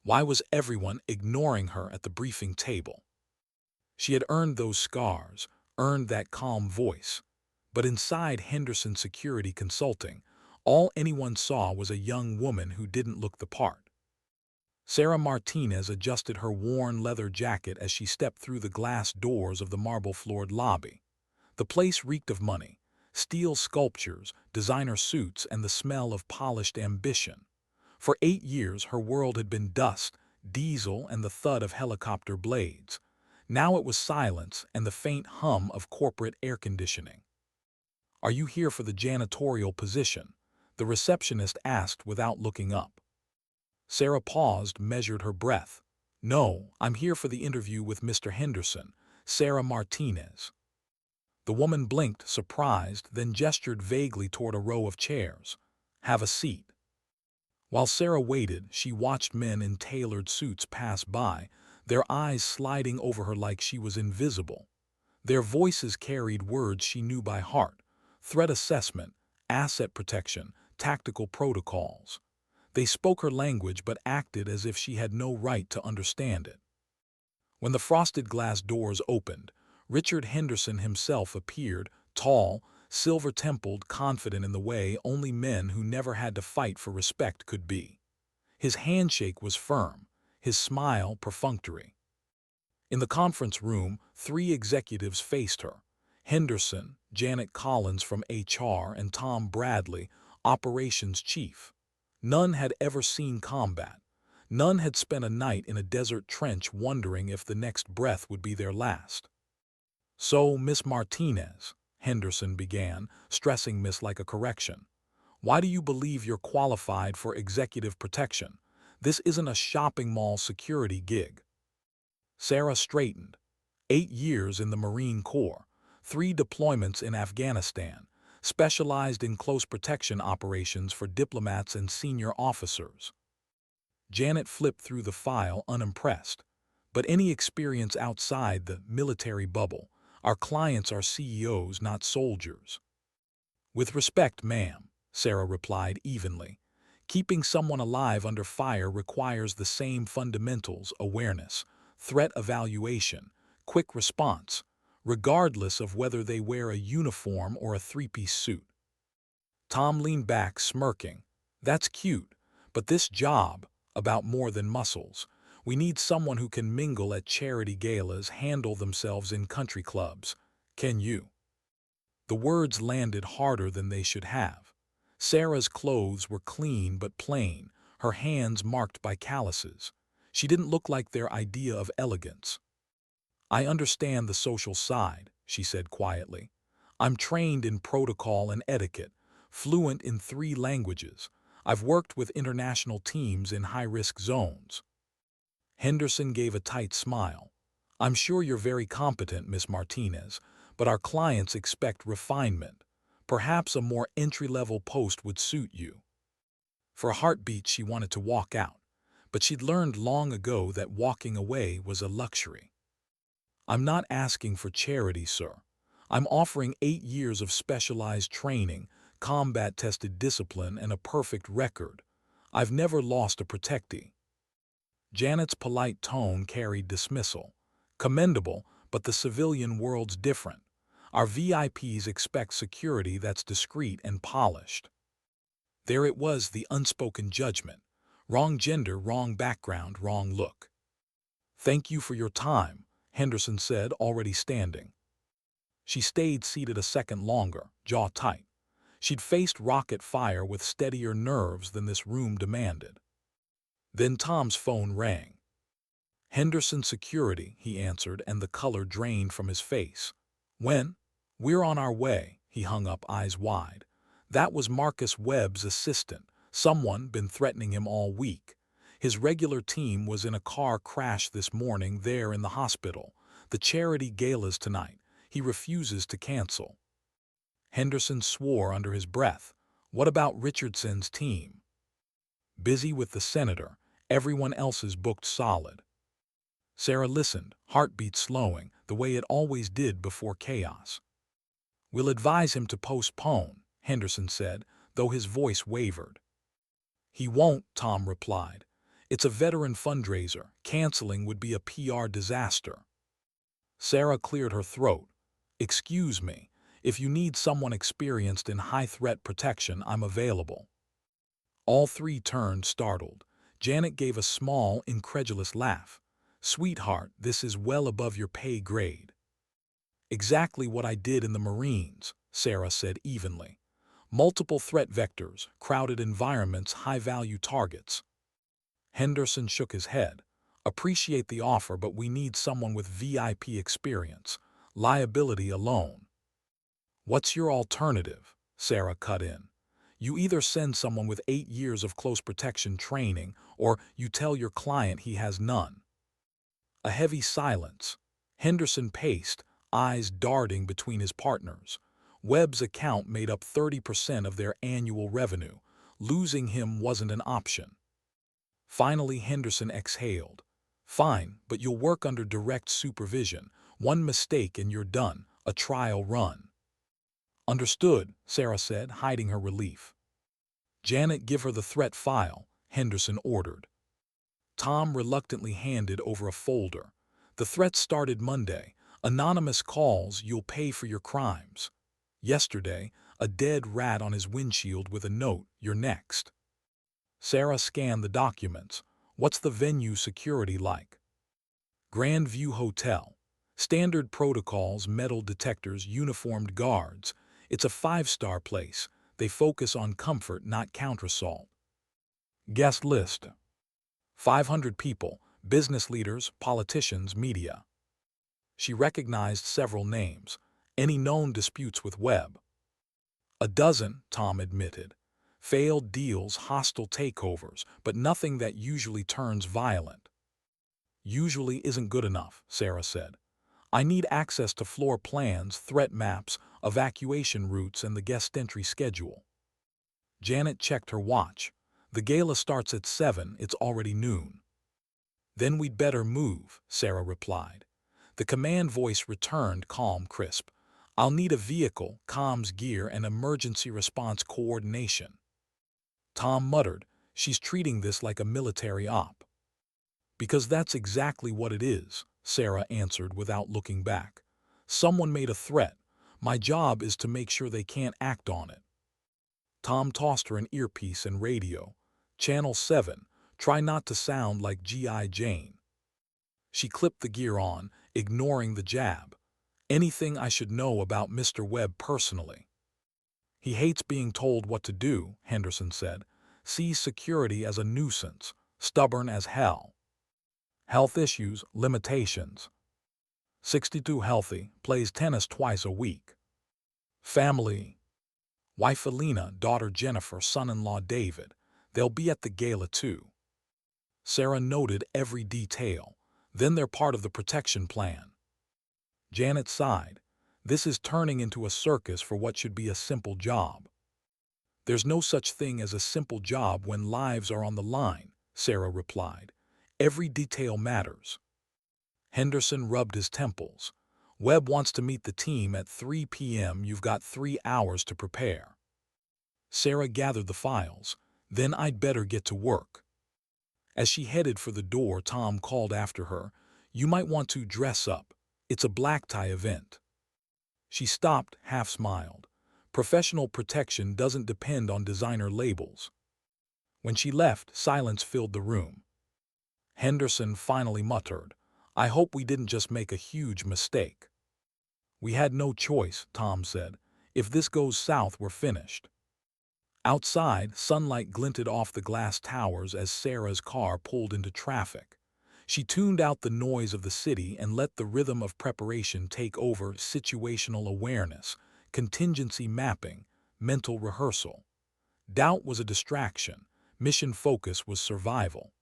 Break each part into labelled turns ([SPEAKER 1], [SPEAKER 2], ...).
[SPEAKER 1] Why was everyone ignoring her at the briefing table? She had earned those scars, earned that calm voice. But inside Henderson Security Consulting, all anyone saw was a young woman who didn't look the part. Sarah Martinez adjusted her worn leather jacket as she stepped through the glass doors of the marble-floored lobby. The place reeked of money, steel sculptures, designer suits, and the smell of polished ambition. For 8 years her world had been dust, diesel, and the thud of helicopter blades. Now it was silence and the faint hum of corporate air conditioning. "Are you here for the janitorial position?" the receptionist asked without looking up. Sarah paused, measured her breath. "No, I'm here for the interview with Mr. Henderson, Sarah Martinez." The woman blinked, surprised, then gestured vaguely toward a row of chairs. "Have a seat." While Sarah waited, she watched men in tailored suits pass by, their eyes sliding over her like she was invisible. Their voices carried words she knew by heart: threat assessment, asset protection, tactical protocols. They spoke her language but acted as if she had no right to understand it. When the frosted glass doors opened, Richard Henderson himself appeared, tall, silver-templed, confident in the way only men who never had to fight for respect could be. His handshake was firm, his smile perfunctory. In the conference room, 3 executives faced her: Henderson, Janet Collins from HR, and Tom Bradley, operations chief. None had ever seen combat. None had spent a night in a desert trench wondering if the next breath would be their last. "So, Miss Martinez," Henderson began, stressing Miss like a correction, "why do you believe you're qualified for executive protection? This isn't a shopping mall security gig." Sarah straightened. 8 years in the Marine Corps, 3 deployments in Afghanistan, specialized in close protection operations for diplomats and senior officers. Janet flipped through the file, unimpressed. "But any experience outside the military bubble. Our clients are CEOs, not soldiers." "With respect, ma'am," Sarah replied evenly, "keeping someone alive under fire requires the same fundamentals: awareness, threat evaluation, quick response, regardless of whether they wear a uniform or a three-piece suit." Tom leaned back, smirking. "That's cute, but this job, about more than muscles. We need someone who can mingle at charity galas, handle themselves in country clubs. Can you?" The words landed harder than they should have. Sarah's clothes were clean but plain, her hands marked by calluses. She didn't look like their idea of elegance. "I understand the social side," she said quietly. "I'm trained in protocol and etiquette, fluent in 3 languages. I've worked with international teams in high-risk zones." Henderson gave a tight smile. "I'm sure you're very competent, Miss Martinez, but our clients expect refinement. Perhaps a more entry-level post would suit you." For a heartbeat she wanted to walk out, but she'd learned long ago that walking away was a luxury. "I'm not asking for charity, sir. I'm offering 8 years of specialized training, combat-tested discipline, and a perfect record. I've never lost a protectee." Janet's polite tone carried dismissal. "Commendable, but the civilian world's different. Our VIPs expect security that's discreet and polished." There it was, the unspoken judgment. Wrong gender, wrong background, wrong look. "Thank you for your time," Henderson said, already standing. She stayed seated a second longer, jaw tight. She'd faced rocket fire with steadier nerves than this room demanded. Then Tom's phone rang. "Henderson Security," he answered, and the color drained from his face. "When?" "We're on our way." He hung up, eyes wide. That was Marcus Webb's assistant. Someone been threatening him all week. His regular team was in a car crash this morning there in the hospital. The charity gala's tonight. He refuses to cancel. Henderson swore under his breath. "What about Richardson's team?" "Busy with the senator. Everyone else is booked solid." Sarah listened, heartbeat slowing, the way it always did before chaos. "We'll advise him to postpone," Henderson said, though his voice wavered. "He won't," Tom replied. It's a veteran fundraiser. Canceling would be a PR disaster. Sarah cleared her throat. Excuse me. If you need someone experienced in high-threat protection, I'm available. All three turned, startled. Janet gave a small, incredulous laugh. Sweetheart, this is well above your pay grade. Exactly what I did in the Marines, Sarah said evenly. Multiple threat vectors, crowded environments, high-value targets. Henderson shook his head. Appreciate the offer, but we need someone with VIP experience. Liability alone. What's your alternative? Sarah cut in. You either send someone with 8 years of close protection training, or you tell your client he has none. A heavy silence. Henderson paced, eyes darting between his partners. Webb's account made up 30% of their annual revenue. Losing him wasn't an option. Finally, Henderson exhaled. Fine, but you'll work under direct supervision. One mistake and you're done. A trial run. Understood, Sarah said, hiding her relief. Janet, give her the threat file, Henderson ordered. Tom reluctantly handed over a folder. The threat started Monday. Anonymous calls, you'll pay for your crimes. Yesterday, a dead rat on his windshield with a note, you're next. Sarah scanned the documents. What's the venue security like? Grand View Hotel. Standard protocols, metal detectors, uniformed guards. It's a 5-star place. They focus on comfort, not counter-assault. Guest list. 500 people, business leaders, politicians, media. She recognized several names. Any known disputes with Webb? A dozen, Tom admitted. Failed deals, hostile takeovers, but nothing that usually turns violent. Usually isn't good enough, Sarah said. I need access to floor plans, threat maps, evacuation routes, and the guest entry schedule. Janet checked her watch. The gala starts at 7, it's already noon. Then we'd better move, Sarah replied. The command voice returned, calm, crisp. I'll need a vehicle, comms gear, and emergency response coordination. Tom muttered, she's treating this like a military op. Because that's exactly what it is, Sarah answered without looking back. Someone made a threat. My job is to make sure they can't act on it. Tom tossed her an earpiece and radio. Channel 7, try not to sound like G.I. Jane. She clipped the gear on, ignoring the jab. Anything I should know about Mr. Webb personally? He hates being told what to do, Henderson said. Sees security as a nuisance, stubborn as hell. Health issues, limitations. 62 healthy, plays tennis twice a week. Family. Wife Alina, daughter Jennifer, son-in-law David. They'll be at the gala too. Sarah noted every detail. Then they're part of the protection plan. Janet sighed. This is turning into a circus for what should be a simple job. There's no such thing as a simple job when lives are on the line, Sarah replied. Every detail matters. Henderson rubbed his temples. Webb wants to meet the team at 3 p.m. You've got 3 hours to prepare. Sarah gathered the files. Then I'd better get to work. As she headed for the door, Tom called after her. You might want to dress up. It's a black tie event. She stopped, half-smiled. Professional protection doesn't depend on designer labels. When she left, silence filled the room. Henderson finally muttered, I hope we didn't just make a huge mistake. We had no choice, Tom said. If this goes south, we're finished. Outside, sunlight glinted off the glass towers as Sarah's car pulled into traffic. She tuned out the noise of the city and let the rhythm of preparation take over. Situational awareness, contingency mapping, mental rehearsal. Doubt was a distraction. Mission focus was survival.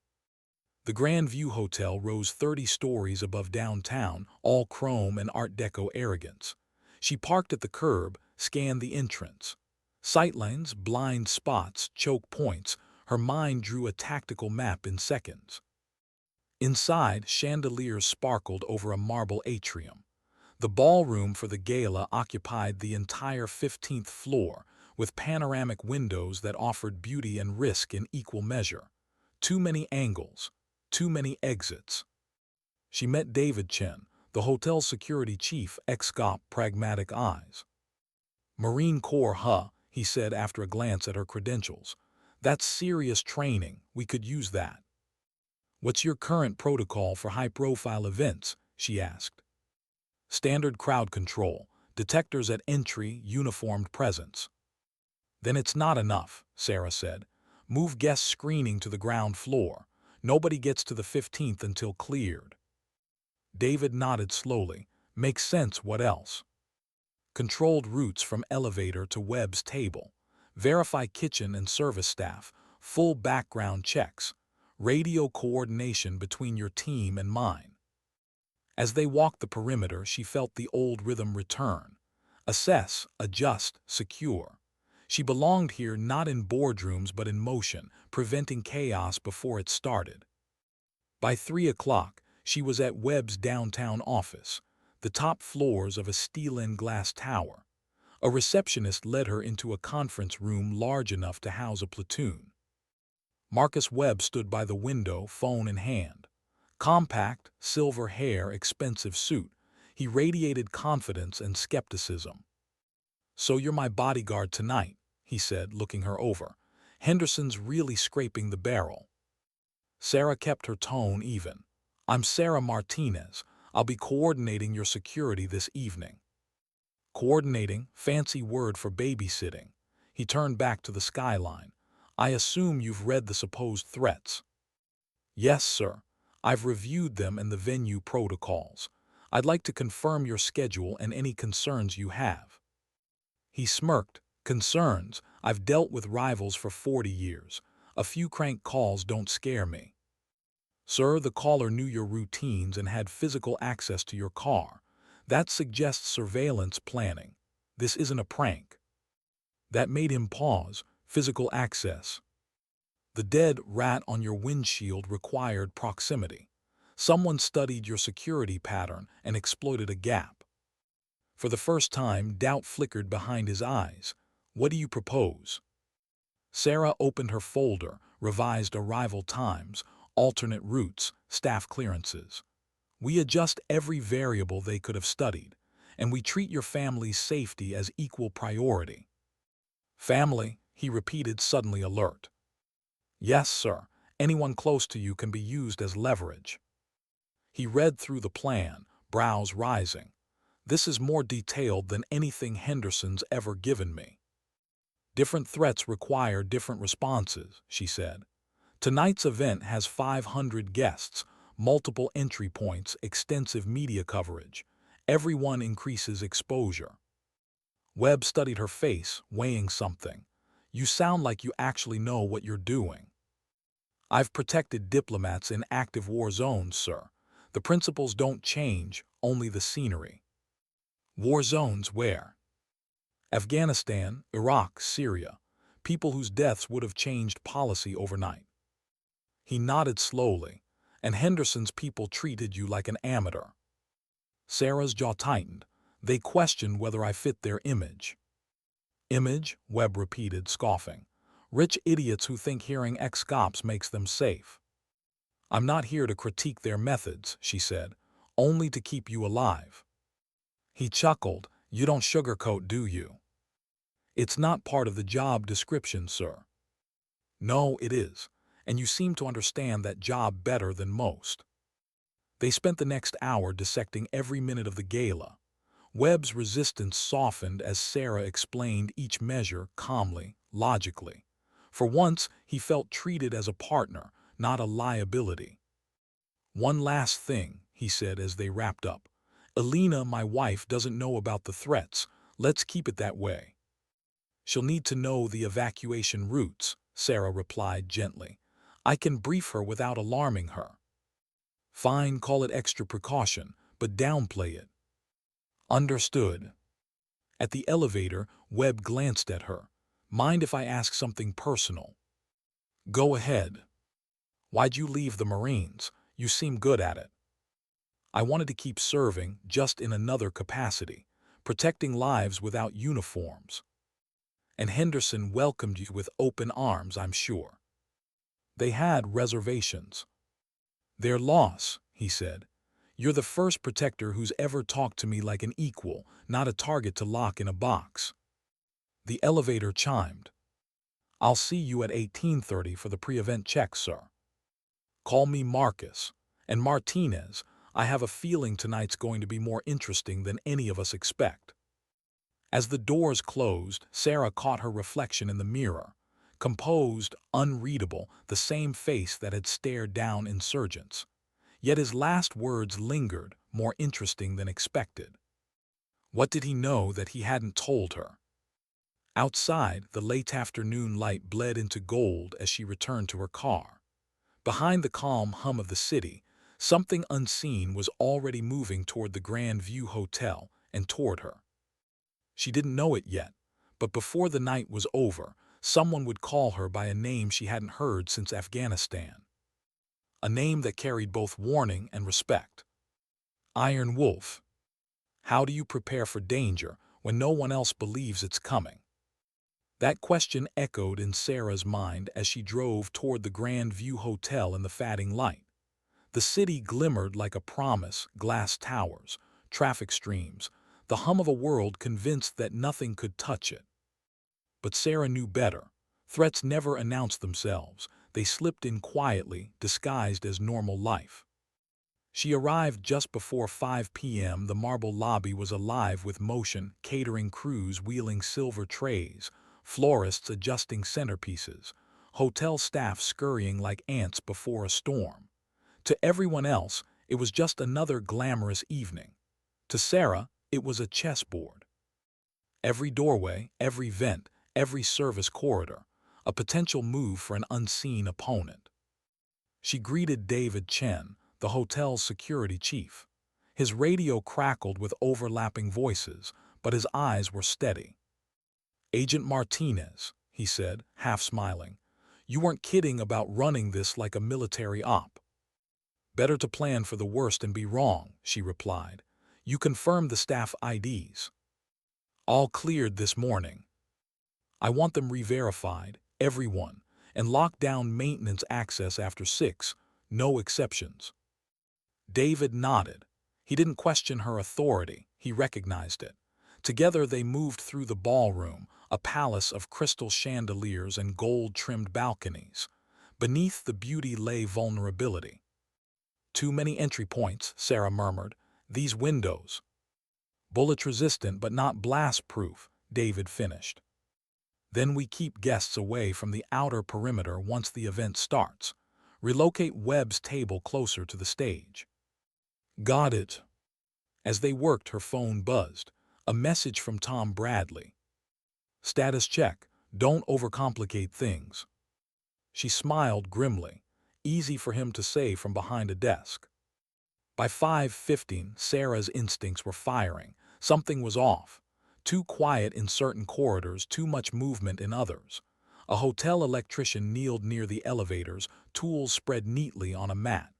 [SPEAKER 1] The Grand View Hotel rose 30 stories above downtown, all chrome and Art Deco arrogance. She parked at the curb, scanned the entrance. Sightlines, blind spots, choke points. Her mind drew a tactical map in seconds. Inside, chandeliers sparkled over a marble atrium. The ballroom for the gala occupied the entire 15th floor, with panoramic windows that offered beauty and risk in equal measure. Too many angles, too many exits. She met David Chen, the hotel's security chief, ex-cop, pragmatic eyes. Marine Corps, huh? He said after a glance at her credentials. That's serious training, we could use that. What's your current protocol for high-profile events? She asked. Standard crowd control, detectors at entry, uniformed presence. Then it's not enough, Sarah said. Move guest screening to the ground floor. Nobody gets to the 15th until cleared. David nodded slowly. Makes sense, what else? Controlled routes from elevator to Webb's table. Verify kitchen and service staff. Full background checks. Radio coordination between your team and mine. As they walked the perimeter, she felt the old rhythm return. Assess, adjust, secure. She belonged here not in boardrooms but in motion, preventing chaos before it started. By 3 o'clock, she was at Webb's downtown office, the top floors of a steel-in glass tower. A receptionist led her into a conference room large enough to house a platoon. Marcus Webb stood by the window, phone in hand. Compact, silver hair, expensive suit, he radiated confidence and skepticism. "So you're my bodyguard tonight," he said, looking her over. "Henderson's really scraping the barrel." Sarah kept her tone even. "I'm Sarah Martinez. I'll be coordinating your security this evening." Coordinating, fancy word for babysitting. He turned back to the skyline. "I assume you've read the supposed threats." "Yes, sir. I've reviewed them and the venue protocols. I'd like to confirm your schedule and any concerns you have." He smirked. "Concerns? I've dealt with rivals for 40 years. A few crank calls don't scare me." "Sir, the caller knew your routines and had physical access to your car. That suggests surveillance planning. This isn't a prank." That made him pause. Physical access. The dead rat on your windshield required proximity. Someone studied your security pattern and exploited a gap. For the first time, doubt flickered behind his eyes. "What do you propose?" Sarah opened her folder, revised arrival times, alternate routes, staff clearances. "We adjust every variable they could have studied, and we treat your family's safety as equal priority." "Family," he repeated, suddenly alert. "Yes, sir. Anyone close to you can be used as leverage." He read through the plan, brows rising. "This is more detailed than anything Henderson's ever given me." "Different threats require different responses," she said. "Tonight's event has 500 guests, multiple entry points, extensive media coverage. Everyone increases exposure." Webb studied her face, weighing something. "You sound like you actually know what you're doing." "I've protected diplomats in active war zones, sir. The principles don't change, only the scenery." "War zones where?" "Afghanistan, Iraq, Syria. People whose deaths would have changed policy overnight." He nodded slowly. "And Henderson's people treated you like an amateur." Sarah's jaw tightened. "They questioned whether I fit their image." "Image?" Webb repeated, scoffing. "Rich idiots who think hearing ex-cops makes them safe." "I'm not here to critique their methods," she said, "only to keep you alive." He chuckled. "You don't sugarcoat, do you?" "It's not part of the job description, sir." "No, it is, and you seem to understand that job better than most." They spent the next hour dissecting every minute of the gala. Webb's resistance softened as Sarah explained each measure calmly, logically. For once, he felt treated as a partner, not a liability. "One last thing," he said as they wrapped up. "Elena, my wife, doesn't know about the threats. Let's keep it that way." "She'll need to know the evacuation routes," Sarah replied gently. "I can brief her without alarming her." "Fine, call it extra precaution, but downplay it." "Understood." At the elevator, Webb glanced at her. "Mind if I ask something personal?" "Go ahead." "Why'd you leave the Marines? You seem good at it." "I wanted to keep serving, just in another capacity, protecting lives without uniforms." "And Henderson welcomed you with open arms, I'm sure." They had reservations. "Their loss," he said. "You're the first protector who's ever talked to me like an equal, not a target to lock in a box." The elevator chimed. "I'll see you at 18:30 for the pre-event check, sir. Call me Marcus. And Martinez, I have a feeling tonight's going to be more interesting than any of us expect." As the doors closed, Sarah caught her reflection in the mirror. Composed, unreadable, the same face that had stared down insurgents. Yet his last words lingered, more interesting than expected. What did he know that he hadn't told her? Outside, the late afternoon light bled into gold as she returned to her car. Behind the calm hum of the city, something unseen was already moving toward the Grand View Hotel and toward her. She didn't know it yet, but before the night was over, someone would call her by a name she hadn't heard since Afghanistan. A name that carried both warning and respect. Iron Wolf. How do you prepare for danger when no one else believes it's coming? That question echoed in Sarah's mind as she drove toward the Grand View Hotel in the fading light. The city glimmered like a promise, glass towers, traffic streams, the hum of a world convinced that nothing could touch it. But Sarah knew better. Threats never announced themselves. They slipped in quietly, disguised as normal life. She arrived just before 5 p.m. The marble lobby was alive with motion, catering crews wheeling silver trays, florists adjusting centerpieces, hotel staff scurrying like ants before a storm. To everyone else, it was just another glamorous evening. To Sarah, it was a chessboard. Every doorway, every vent, every service corridor, a potential move for an unseen opponent. She greeted David Chen, the hotel's security chief. His radio crackled with overlapping voices, but his eyes were steady. "Agent Martinez," he said, half smiling, "you weren't kidding about running this like a military op." "Better to plan for the worst and be wrong," she replied. "You confirmed the staff IDs." "All cleared this morning. I want them re-verified, everyone, and lock down maintenance access after 6, no exceptions." David nodded. He didn't question her authority, he recognized it. Together they moved through the ballroom, a palace of crystal chandeliers and gold-trimmed balconies. Beneath the beauty lay vulnerability. "Too many entry points," Sarah murmured. "These windows." "Bullet-resistant but not blast-proof," David finished. "Then we keep guests away from the outer perimeter once the event starts. Relocate Webb's table closer to the stage." "Got it." As they worked, her phone buzzed. A message from Tom Bradley. "Status check. Don't overcomplicate things." She smiled grimly. Easy for him to say from behind a desk. By 5:15, Sarah's instincts were firing. Something was off. Too quiet in certain corridors, too much movement in others. A hotel electrician kneeled near the elevators, tools spread neatly on a mat.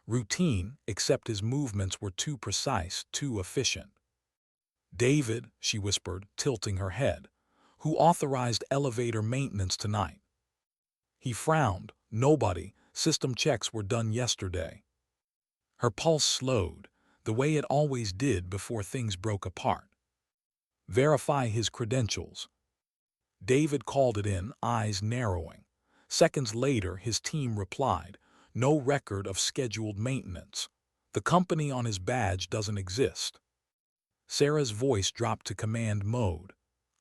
[SPEAKER 1] Routine, except his movements were too precise, too efficient. "David," she whispered, tilting her head, "who authorized elevator maintenance tonight?" He frowned. "Nobody. System checks were done yesterday." Her pulse slowed, the way it always did before things broke apart. "Verify his credentials." David called it in, eyes narrowing. Seconds later, his team replied, "No record of scheduled maintenance. The company on his badge doesn't exist." Sarah's voice dropped to command mode.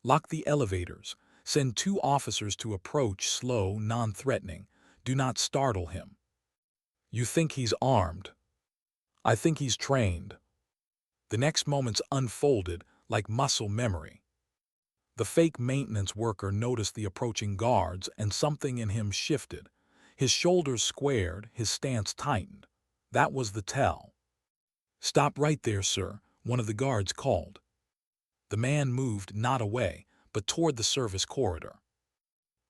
[SPEAKER 1] "Lock the elevators. Send 2 officers to approach, slow, non-threatening. Do not startle him." "You think he's armed?" "I think he's trained." The next moments unfolded like muscle memory. The fake maintenance worker noticed the approaching guards, and something in him shifted. His shoulders squared, his stance tightened. That was the tell. "Stop right there, sir," one of the guards called. The man moved not away, but toward the service corridor.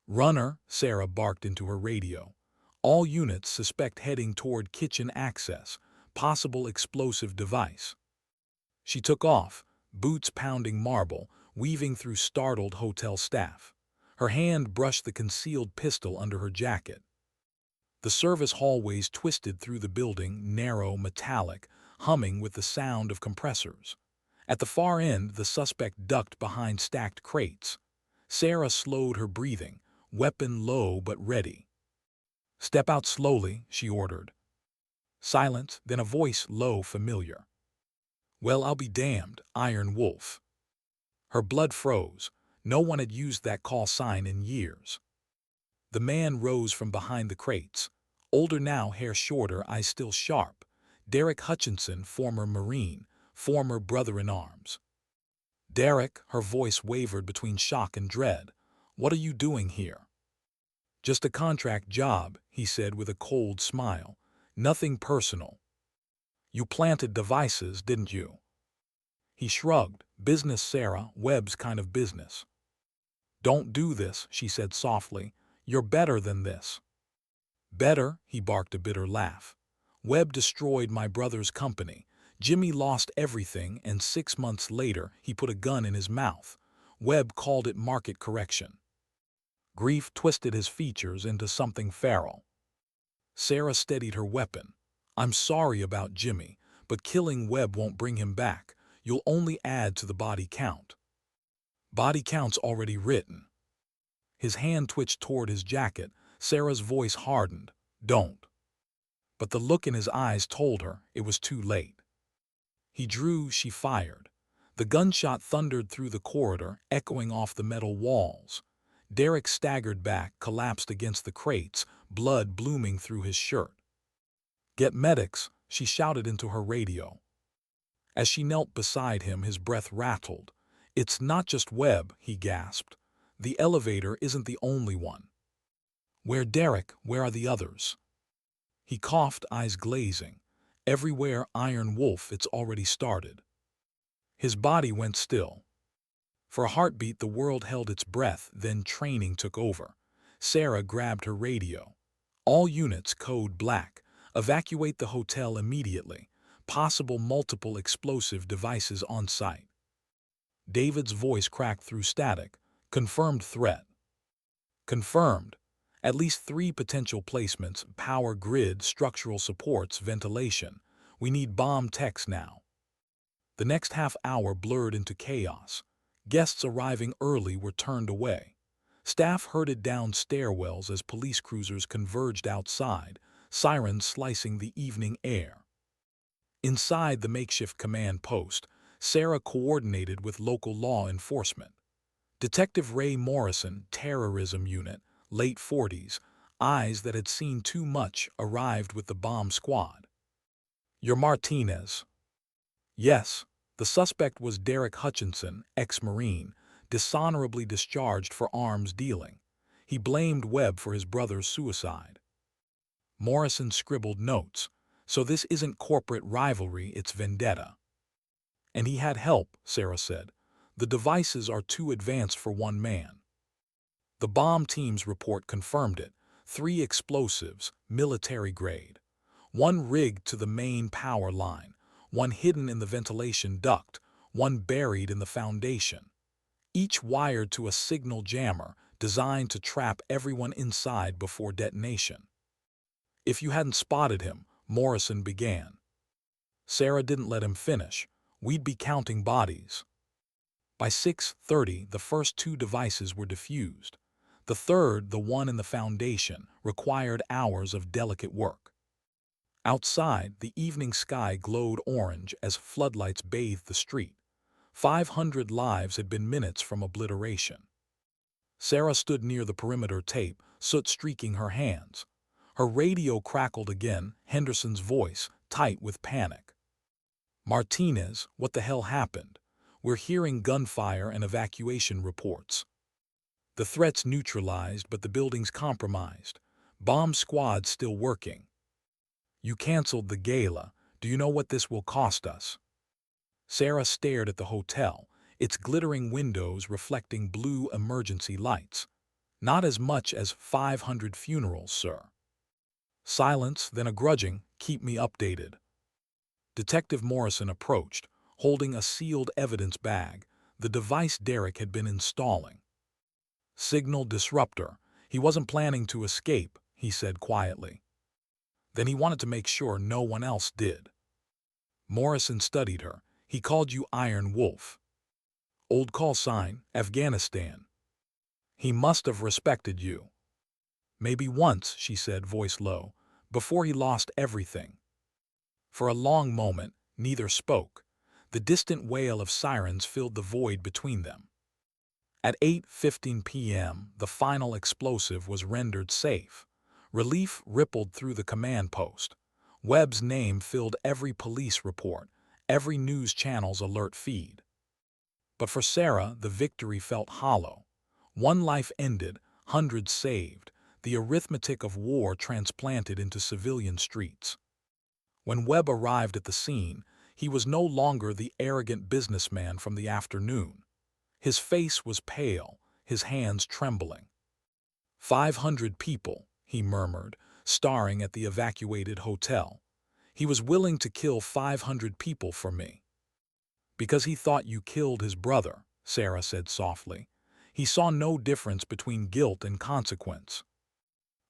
[SPEAKER 1] "Runner," Sarah barked into her radio. "All units suspect heading toward kitchen access, possible explosive device." She took off, boots pounding marble, weaving through startled hotel staff. Her hand brushed the concealed pistol under her jacket. The service hallways twisted through the building, narrow, metallic, humming with the sound of compressors. At the far end, the suspect ducked behind stacked crates. Sarah slowed her breathing, weapon low but ready. "Step out slowly," she ordered. Silence, then a voice low, familiar. "Well, I'll be damned, Iron Wolf." Her blood froze. No one had used that call sign in years. The man rose from behind the crates. Older now, hair shorter, eyes still sharp. Derek Hutchinson, former Marine, former brother-in-arms. "Derek," her voice wavered between shock and dread. "What are you doing here?" "Just a contract job," he said with a cold smile. "Nothing personal." "You planted devices, didn't you?" He shrugged. "Business, Sarah, Webb's kind of business." "Don't do this," she said softly. "You're better than this." "Better?" He barked a bitter laugh. "Webb destroyed my brother's company. Jimmy lost everything, and 6 months later he put a gun in his mouth. Webb called it market correction." Grief twisted his features into something feral. Sarah steadied her weapon. "I'm sorry about Jimmy, but killing Webb won't bring him back. You'll only add to the body count." "Body count's already written." His hand twitched toward his jacket. Sarah's voice hardened. "Don't." But the look in his eyes told her it was too late. He drew, she fired. The gunshot thundered through the corridor, echoing off the metal walls. Derek staggered back, collapsed against the crates, blood blooming through his shirt. "Get medics," she shouted into her radio. As she knelt beside him, his breath rattled. "It's not just Webb," he gasped. "The elevator isn't the only one." "Where Derek? Where are the others?" He coughed, eyes glazing. "Everywhere, Iron Wolf, it's already started." His body went still. For a heartbeat, the world held its breath, then training took over. Sarah grabbed her radio. "All units, code black. Evacuate the hotel immediately. Possible multiple explosive devices on site." David's voice cracked through static. "Confirmed threat." "Confirmed. At least 3 potential placements, power grid, structural supports, ventilation. We need bomb techs now." The next half hour blurred into chaos. Guests arriving early were turned away. Staff herded down stairwells as police cruisers converged outside, sirens slicing the evening air. Inside the makeshift command post, Sarah coordinated with local law enforcement. Detective Ray Morrison, terrorism unit, late 40s, eyes that had seen too much, arrived with the bomb squad. "You're Martinez." Yes. The suspect was Derek Hutchinson, ex-Marine, dishonorably discharged for arms dealing. He blamed Webb for his brother's suicide. Morrison scribbled notes. "So this isn't corporate rivalry, it's vendetta." "And he had help," Sarah said. "The devices are too advanced for one man." The bomb team's report confirmed it. 3 explosives, military grade. 1 rigged to the main power line. 1 hidden in the ventilation duct, 1 buried in the foundation. Each wired to a signal jammer designed to trap everyone inside before detonation. "If you hadn't spotted him," Morrison began. Sarah didn't let him finish. "We'd be counting bodies." By 6:30, the first 2 devices were defused. The third, the one in the foundation, required hours of delicate work. Outside, the evening sky glowed orange as floodlights bathed the street. 500 lives had been minutes from obliteration. Sarah stood near the perimeter tape, soot streaking her hands. Her radio crackled again, Henderson's voice, tight with panic. "Martinez, what the hell happened? We're hearing gunfire and evacuation reports." "The threat's neutralized, but the building's compromised. Bomb squad's still working." "You canceled the gala. Do you know what this will cost us?" Sarah stared at the hotel, its glittering windows reflecting blue emergency lights. "Not as much as 500 funerals, sir." Silence, then a grudging, "Keep me updated." Detective Morrison approached, holding a sealed evidence bag, the device Derek had been installing. "Signal disruptor. He wasn't planning to escape," he said quietly. Then he wanted to make sure no one else did. Morrison studied her. He called you Iron Wolf. Old call sign, Afghanistan. He must have respected you. Maybe once, she said, voice low, before he lost everything. For a long moment, neither spoke. The distant wail of sirens filled the void between them. At 8:15 p.m., the final explosive was rendered safe. Relief rippled through the command post. Webb's name filled every police report, every news channel's alert feed. But for Sarah, the victory felt hollow. One life ended, hundreds saved, the arithmetic of war transplanted into civilian streets. When Webb arrived at the scene, he was no longer the arrogant businessman from the afternoon. His face was pale, his hands trembling. 500 people, he murmured, staring at the evacuated hotel. He was willing to kill 500 people for me. Because he thought you killed his brother, Sarah said softly. He saw no difference between guilt and consequence.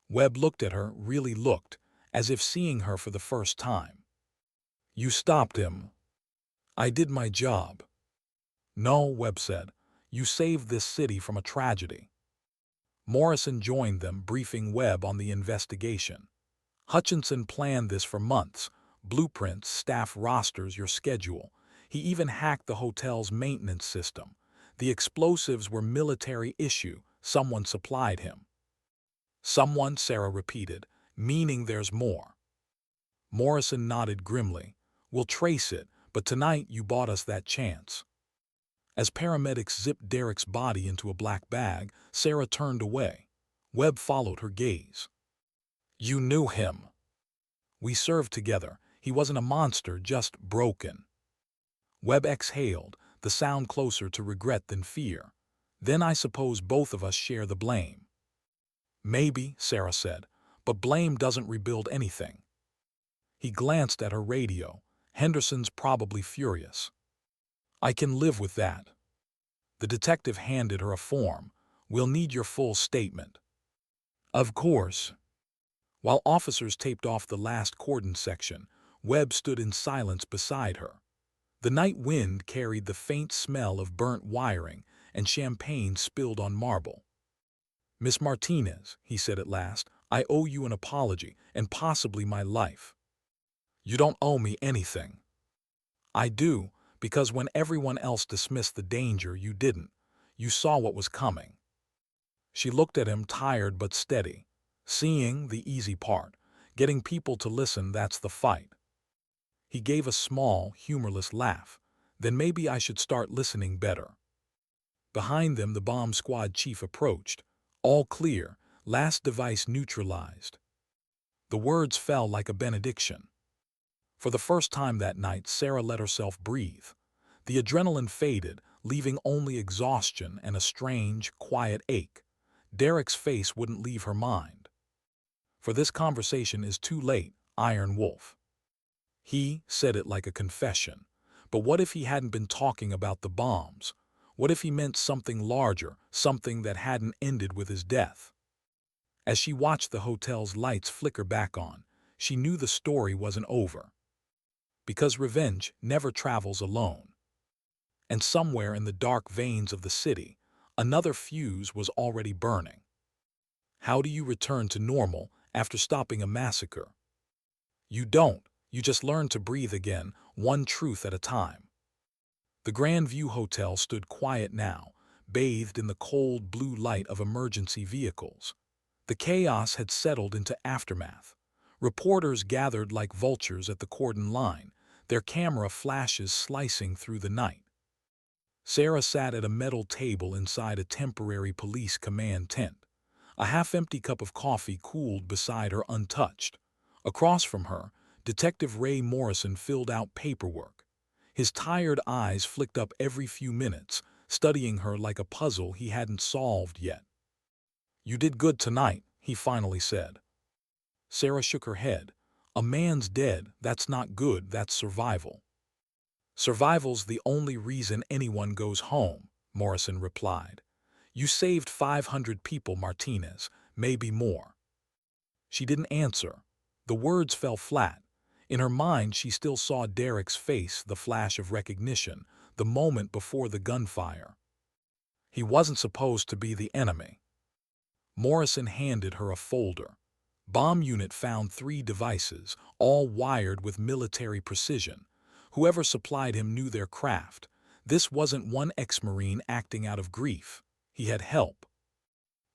[SPEAKER 1] Webb looked at her, really looked, as if seeing her for the first time. You stopped him. I did my job. No, Webb said. You saved this city from a tragedy. Morrison joined them, briefing Webb on the investigation. Hutchinson planned this for months. Blueprints, staff rosters, your schedule. He even hacked the hotel's maintenance system. The explosives were military issue. Someone supplied him. Someone, Sarah repeated, meaning there's more. Morrison nodded grimly. We'll trace it, but tonight you bought us that chance. As paramedics zipped Derek's body into a black bag, Sarah turned away. Webb followed her gaze. You knew him. We served together. He wasn't a monster, just broken. Webb exhaled, the sound closer to regret than fear. Then I suppose both of us share the blame. Maybe, Sarah said, but blame doesn't rebuild anything. He glanced at her radio. Henderson's probably furious. I can live with that. The detective handed her a form. We'll need your full statement. Of course. While officers taped off the last cordon section, Webb stood in silence beside her. The night wind carried the faint smell of burnt wiring and champagne spilled on marble. Miss Martinez, he said at last, I owe you an apology and possibly my life. You don't owe me anything. I do, because when everyone else dismissed the danger, you didn't. You saw what was coming. She looked at him, tired but steady. Seeing, the easy part. Getting people to listen, that's the fight. He gave a small, humorless laugh. Then maybe I should start listening better. Behind them, the bomb squad chief approached. All clear, last device neutralized. The words fell like a benediction. For the first time that night, Sarah let herself breathe. The adrenaline faded, leaving only exhaustion and a strange, quiet ache. Derek's face wouldn't leave her mind. For this conversation is too late, Iron Wolf. He said it like a confession. But what if he hadn't been talking about the bombs? What if he meant something larger, something that hadn't ended with his death? As she watched the hotel's lights flicker back on, she knew the story wasn't over. Because revenge never travels alone. And somewhere in the dark veins of the city, another fuse was already burning. How do you return to normal after stopping a massacre? You don't. You just learn to breathe again, one truth at a time. The Grand View Hotel stood quiet now, bathed in the cold blue light of emergency vehicles. The chaos had settled into aftermath. Reporters gathered like vultures at the cordon line, their camera flashes slicing through the night. Sarah sat at a metal table inside a temporary police command tent. A half-empty cup of coffee cooled beside her untouched. Across from her, Detective Ray Morrison filled out paperwork. His tired eyes flicked up every few minutes, studying her like a puzzle he hadn't solved yet. You did good tonight, he finally said. Sarah shook her head. A man's dead, that's not good, that's survival. Survival's the only reason anyone goes home, Morrison replied. You saved 500 people, Martinez, maybe more. She didn't answer. The words fell flat. In her mind, she still saw Derek's face, the flash of recognition, the moment before the gunfire. He wasn't supposed to be the enemy. Morrison handed her a folder. Bomb unit found 3 devices, all wired with military precision. Whoever supplied him knew their craft. This wasn't one ex-Marine acting out of grief. He had help.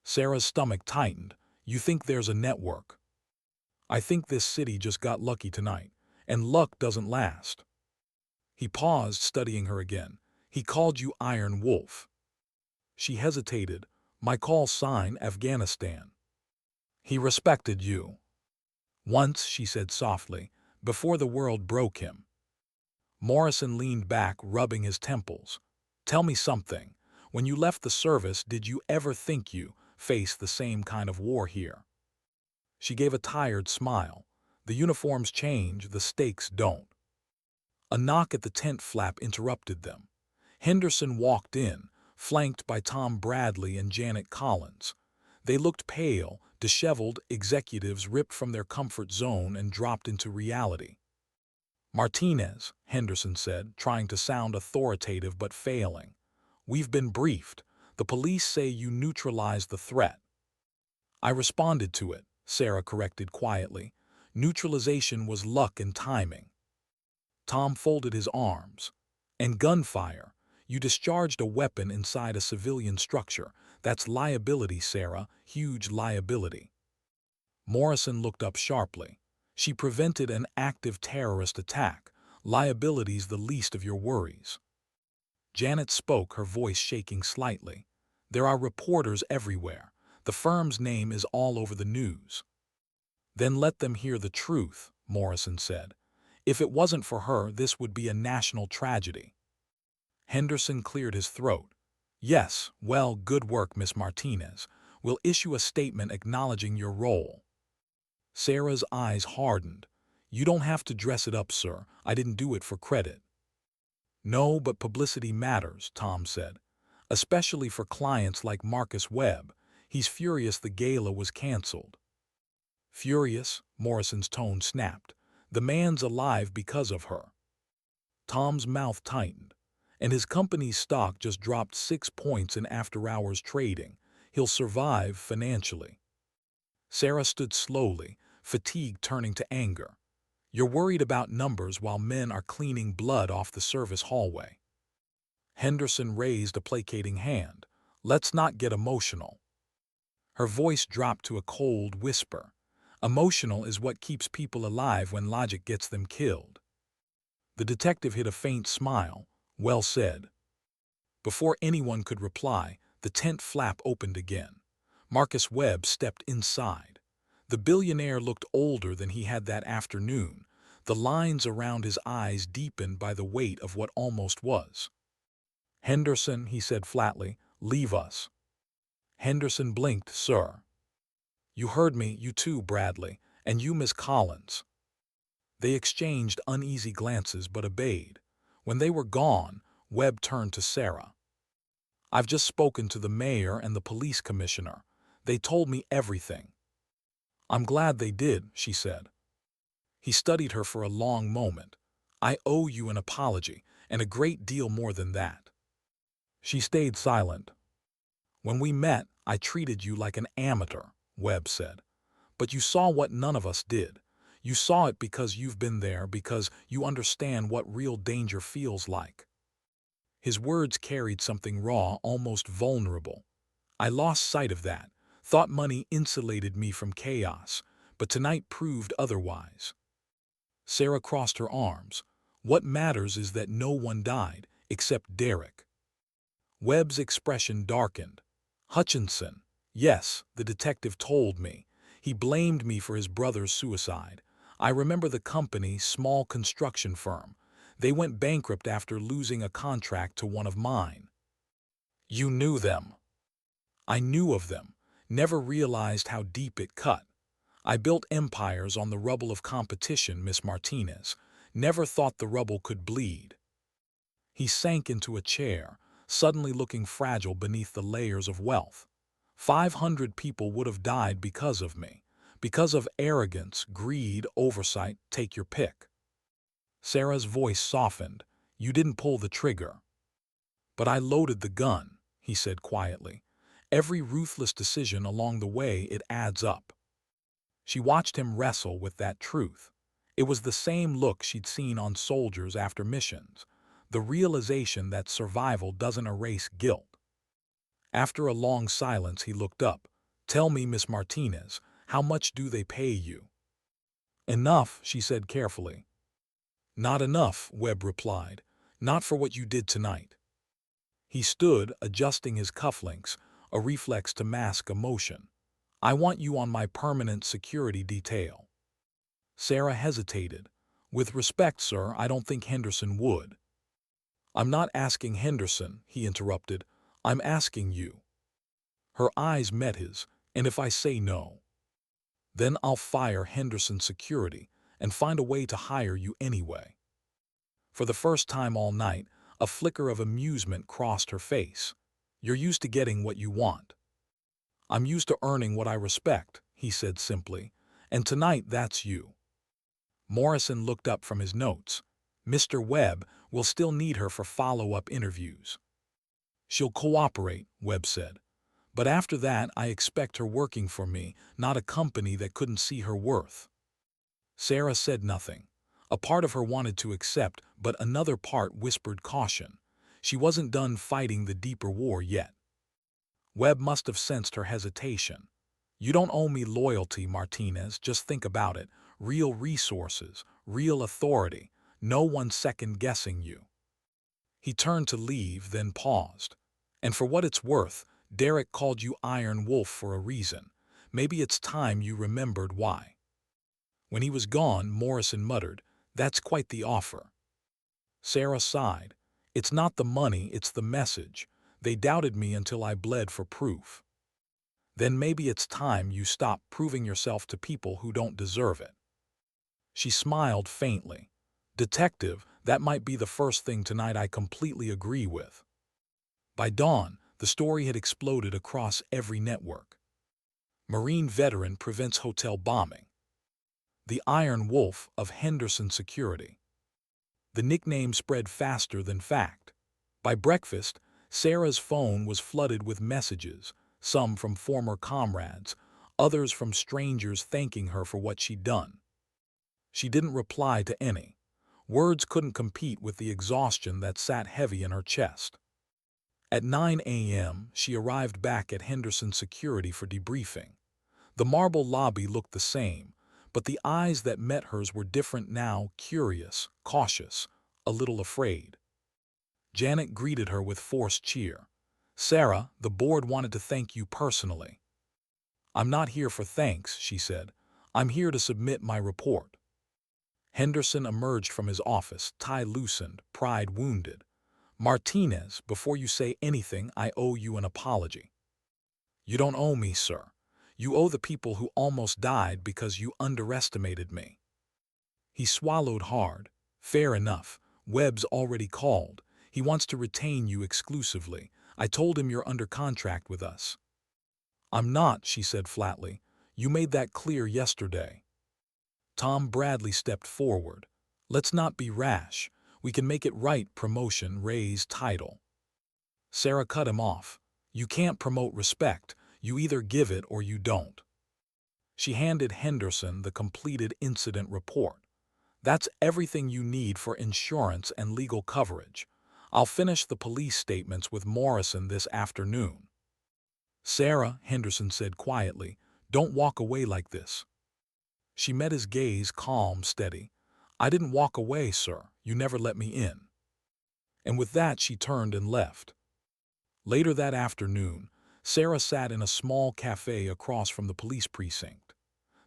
[SPEAKER 1] Sarah's stomach tightened. You think there's a network? I think this city just got lucky tonight, and luck doesn't last. He paused, studying her again. He called you Iron Wolf. She hesitated. My call sign, Afghanistan. He respected you. Once, she said softly, before the world broke him. Morrison leaned back, rubbing his temples. Tell me something. When you left the service, did you ever think you faced the same kind of war here? She gave a tired smile. The uniforms change, the stakes don't. A knock at the tent flap interrupted them. Henderson walked in, flanked by Tom Bradley and Janet Collins. They looked pale, disheveled executives ripped from their comfort zone and dropped into reality. Martinez, Henderson said, trying to sound authoritative but failing. We've been briefed. The police say you neutralized the threat. I responded to it, Sarah corrected quietly. Neutralization was luck and timing. Tom folded his arms. And gunfire. You discharged a weapon inside a civilian structure. That's liability, Sarah, huge liability. Morrison looked up sharply. She prevented an active terrorist attack. Liability's the least of your worries. Janet spoke, her voice shaking slightly. There are reporters everywhere. The firm's name is all over the news. Then let them hear the truth, Morrison said. If it wasn't for her, this would be a national tragedy. Henderson cleared his throat. Yes, well, good work, Miss Martinez. We'll issue a statement acknowledging your role. Sarah's eyes hardened. You don't have to dress it up, sir. I didn't do it for credit. No, but publicity matters, Tom said. Especially for clients like Marcus Webb. He's furious the gala was canceled. Furious? Morrison's tone snapped. The man's alive because of her. Tom's mouth tightened. And his company's stock just dropped 6 points in after-hours trading. He'll survive financially. Sarah stood slowly, fatigue turning to anger. You're worried about numbers while men are cleaning blood off the service hallway. Henderson raised a placating hand. Let's not get emotional. Her voice dropped to a cold whisper. Emotional is what keeps people alive when logic gets them killed. The detective hid a faint smile. Well said. Before anyone could reply, the tent flap opened again. Marcus Webb stepped inside. The billionaire looked older than he had that afternoon. The lines around his eyes deepened by the weight of what almost was. Henderson, he said flatly, leave us. Henderson blinked, sir. You heard me, you too, Bradley, and you, Miss Collins. They exchanged uneasy glances but obeyed. When they were gone, Webb turned to Sarah. I've just spoken to the mayor and the police commissioner. They told me everything. I'm glad they did, she said. He studied her for a long moment. I owe you an apology, and a great deal more than that. She stayed silent. When we met, I treated you like an amateur, Webb said. But you saw what none of us did. You saw it because you've been there, because you understand what real danger feels like. His words carried something raw, almost vulnerable. I lost sight of that, thought money insulated me from chaos, but tonight proved otherwise. Sarah crossed her arms. What matters is that no one died, except Derek. Webb's expression darkened. Hutchinson. Yes, the detective told me. He blamed me for his brother's suicide. I remember the company, small construction firm. They went bankrupt after losing a contract to one of mine. You knew them. I knew of them, never realized how deep it cut. I built empires on the rubble of competition, Miss Martinez. Never thought the rubble could bleed. He sank into a chair, suddenly looking fragile beneath the layers of wealth. 500 people would have died because of me, Because of arrogance, greed, oversight, take your pick. Sarah's voice softened. You didn't pull the trigger. But I loaded the gun, he said quietly. Every ruthless decision along the way, it adds up. She watched him wrestle with that truth. It was the same look she'd seen on soldiers after missions, the realization that survival doesn't erase guilt. After a long silence, he looked up. Tell me, Miss Martinez, how much do they pay you? Enough, she said carefully. Not enough, Webb replied. Not for what you did tonight. He stood, adjusting his cufflinks, a reflex to mask emotion. I want you on my permanent security detail. Sarah hesitated. With respect, sir, I don't think Henderson would. I'm not asking Henderson, he interrupted. I'm asking you. Her eyes met his, and if I say no, then I'll fire Henderson's security and find a way to hire you anyway. For the first time all night, a flicker of amusement crossed her face. You're used to getting what you want. I'm used to earning what I respect, he said simply, and tonight that's you. Morrison looked up from his notes. Mr. Webb will still need her for follow-up interviews. She'll cooperate, Webb said. But after that, I expect her working for me, not a company that couldn't see her worth. Sarah said nothing. A part of her wanted to accept, but another part whispered caution. She wasn't done fighting the deeper war yet. Webb must have sensed her hesitation. You don't owe me loyalty, Martinez, just think about it. Real resources, real authority, no one second-guessing you. He turned to leave, then paused. And for what it's worth, Derek called you Iron Wolf for a reason. Maybe it's time you remembered why. When he was gone, Morrison muttered, That's quite the offer. Sarah sighed. It's not the money, it's the message. They doubted me until I bled for proof. Then maybe it's time you stop proving yourself to people who don't deserve it. She smiled faintly. Detective, that might be the first thing tonight I completely agree with. By dawn, the story had exploded across every network. Marine veteran prevents hotel bombing. The Iron Wolf of Henderson Security. The nickname spread faster than fact. By breakfast, Sarah's phone was flooded with messages, some from former comrades, others from strangers thanking her for what she'd done. She didn't reply to any. Words couldn't compete with the exhaustion that sat heavy in her chest. At 9 a.m., she arrived back at Henderson Security for debriefing. The marble lobby looked the same, but the eyes that met hers were different now, curious, cautious, a little afraid. Janet greeted her with forced cheer. Sarah, the board wanted to thank you personally. I'm not here for thanks, she said. I'm here to submit my report. Henderson emerged from his office, tie loosened, pride wounded. Martinez, before you say anything, I owe you an apology. You don't owe me, sir. You owe the people who almost died because you underestimated me. He swallowed hard. Fair enough. Webb's already called. He wants to retain you exclusively. I told him you're under contract with us. I'm not, she said flatly. You made that clear yesterday. Tom Bradley stepped forward. Let's not be rash. We can make it right, promotion, raise, title. Sarah cut him off. You can't promote respect. You either give it or you don't. She handed Henderson the completed incident report. That's everything you need for insurance and legal coverage. I'll finish the police statements with Morrison this afternoon. Sarah, Henderson said quietly, don't walk away like this. She met his gaze, calm, steady. I didn't walk away, sir. You never let me in. And with that, she turned and left. Later that afternoon, Sarah sat in a small café across from the police precinct.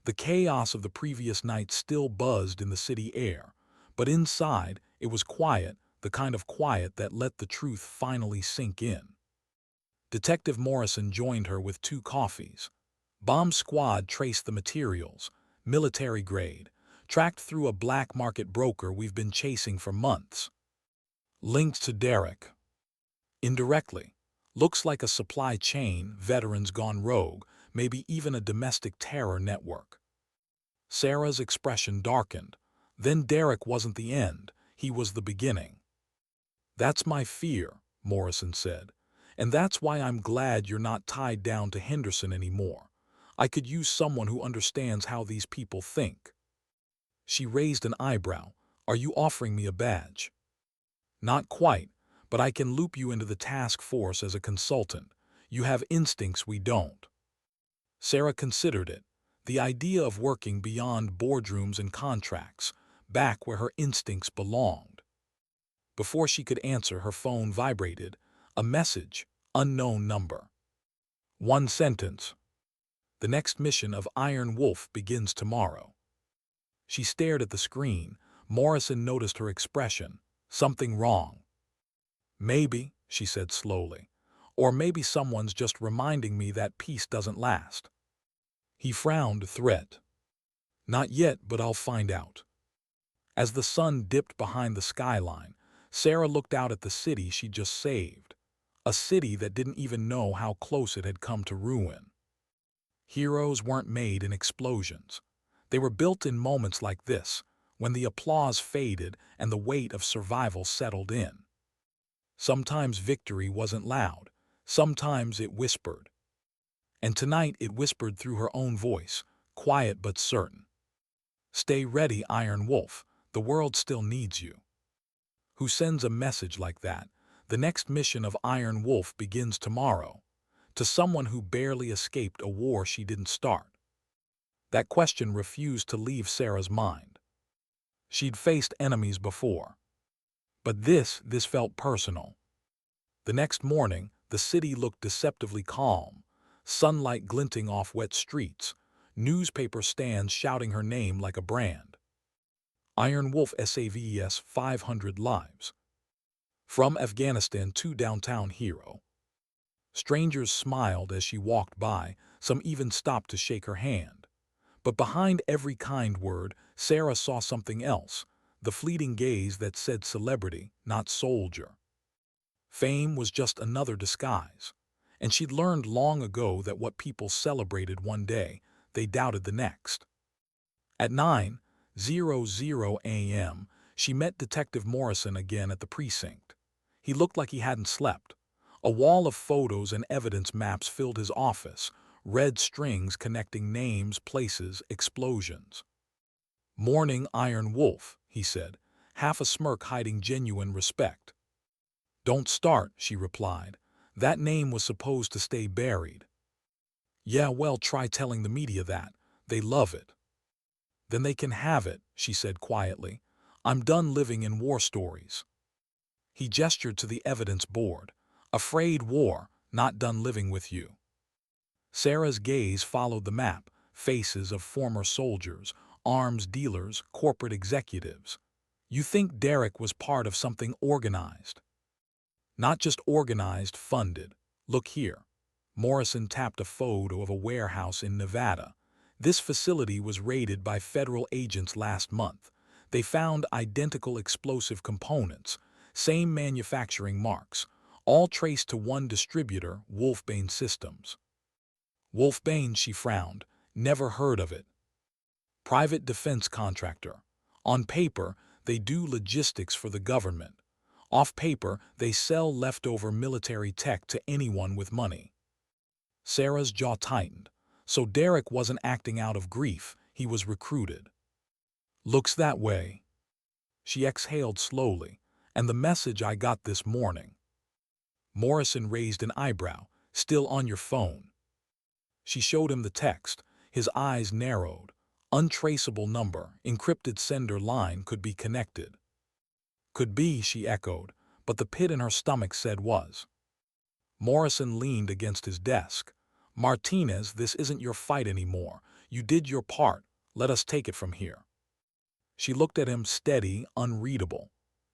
[SPEAKER 1] The chaos of the previous night still buzzed in the city air, but inside it was quiet, the kind of quiet that let the truth finally sink in. Detective Morrison joined her with 2 coffees. Bomb Squad traced the materials, military grade, tracked through a black market broker we've been chasing for months. Linked to Derek. Indirectly. Looks like a supply chain, veterans gone rogue, maybe even a domestic terror network. Sarah's expression darkened. Then Derek wasn't the end, he was the beginning. That's my fear, Morrison said. And that's why I'm glad you're not tied down to Henderson anymore. I could use someone who understands how these people think. She raised an eyebrow. Are you offering me a badge? Not quite, but I can loop you into the task force as a consultant. You have instincts we don't. Sarah considered it. The idea of working beyond boardrooms and contracts, back where her instincts belonged. Before she could answer, her phone vibrated. A message, unknown number. One sentence. The next mission of Iron Wolf begins tomorrow. She stared at the screen. Morrison noticed her expression. Something wrong. Maybe, she said slowly. Or maybe someone's just reminding me that peace doesn't last. He frowned, threat. Not yet, but I'll find out. As the sun dipped behind the skyline, Sarah looked out at the city she'd just saved. A city that didn't even know how close it had come to ruin. Heroes weren't made in explosions. They were built in moments like this, when the applause faded and the weight of survival settled in. Sometimes victory wasn't loud. Sometimes it whispered. And tonight it whispered through her own voice, quiet but certain. Stay ready, Iron Wolf. The world still needs you. Who sends a message like that? The next mission of Iron Wolf begins tomorrow. To someone who barely escaped a war she didn't start. That question refused to leave Sarah's mind. She'd faced enemies before. But this felt personal. The next morning, the city looked deceptively calm. Sunlight glinting off wet streets. Newspaper stands shouting her name like a brand. Iron Wolf saves 500 lives. From Afghanistan to downtown hero. Strangers smiled as she walked by, some even stopped to shake her hand. But behind every kind word, Sarah saw something else, the fleeting gaze that said celebrity, not soldier. Fame was just another disguise, and she'd learned long ago that what people celebrated one day, they doubted the next. At 9:00 a.m., she met Detective Morrison again at the precinct. He looked like he hadn't slept. A wall of photos and evidence maps filled his office, red strings connecting names, places, explosions. Morning, Iron Wolf, he said, half a smirk hiding genuine respect. Don't start, she replied. That name was supposed to stay buried. Yeah, well, try telling the media that. They love it. Then they can have it, she said quietly. I'm done living in war stories. He gestured to the evidence board. Afraid war, not done living with you. Sarah's gaze followed the map, faces of former soldiers, arms dealers, corporate executives. You think Derek was part of something organized? Not just organized, funded. Look here. Morrison tapped a photo of a warehouse in Nevada. This facility was raided by federal agents last month. They found identical explosive components, same manufacturing marks, all traced to one distributor, Wolfbane Systems. Wolfbane, she frowned, never heard of it. Private defense contractor. On paper, they do logistics for the government. Off paper, they sell leftover military tech to anyone with money. Sarah's jaw tightened. So Derek wasn't acting out of grief, he was recruited. Looks that way. She exhaled slowly. And the message I got this morning. Morrison raised an eyebrow. Still on your phone. She showed him the text. His eyes narrowed. Untraceable number, encrypted sender line could be connected. Could be, she echoed, but the pit in her stomach said was. Morrison leaned against his desk. Martinez, this isn't your fight anymore. You did your part. Let us take it from here. She looked at him, steady, unreadable.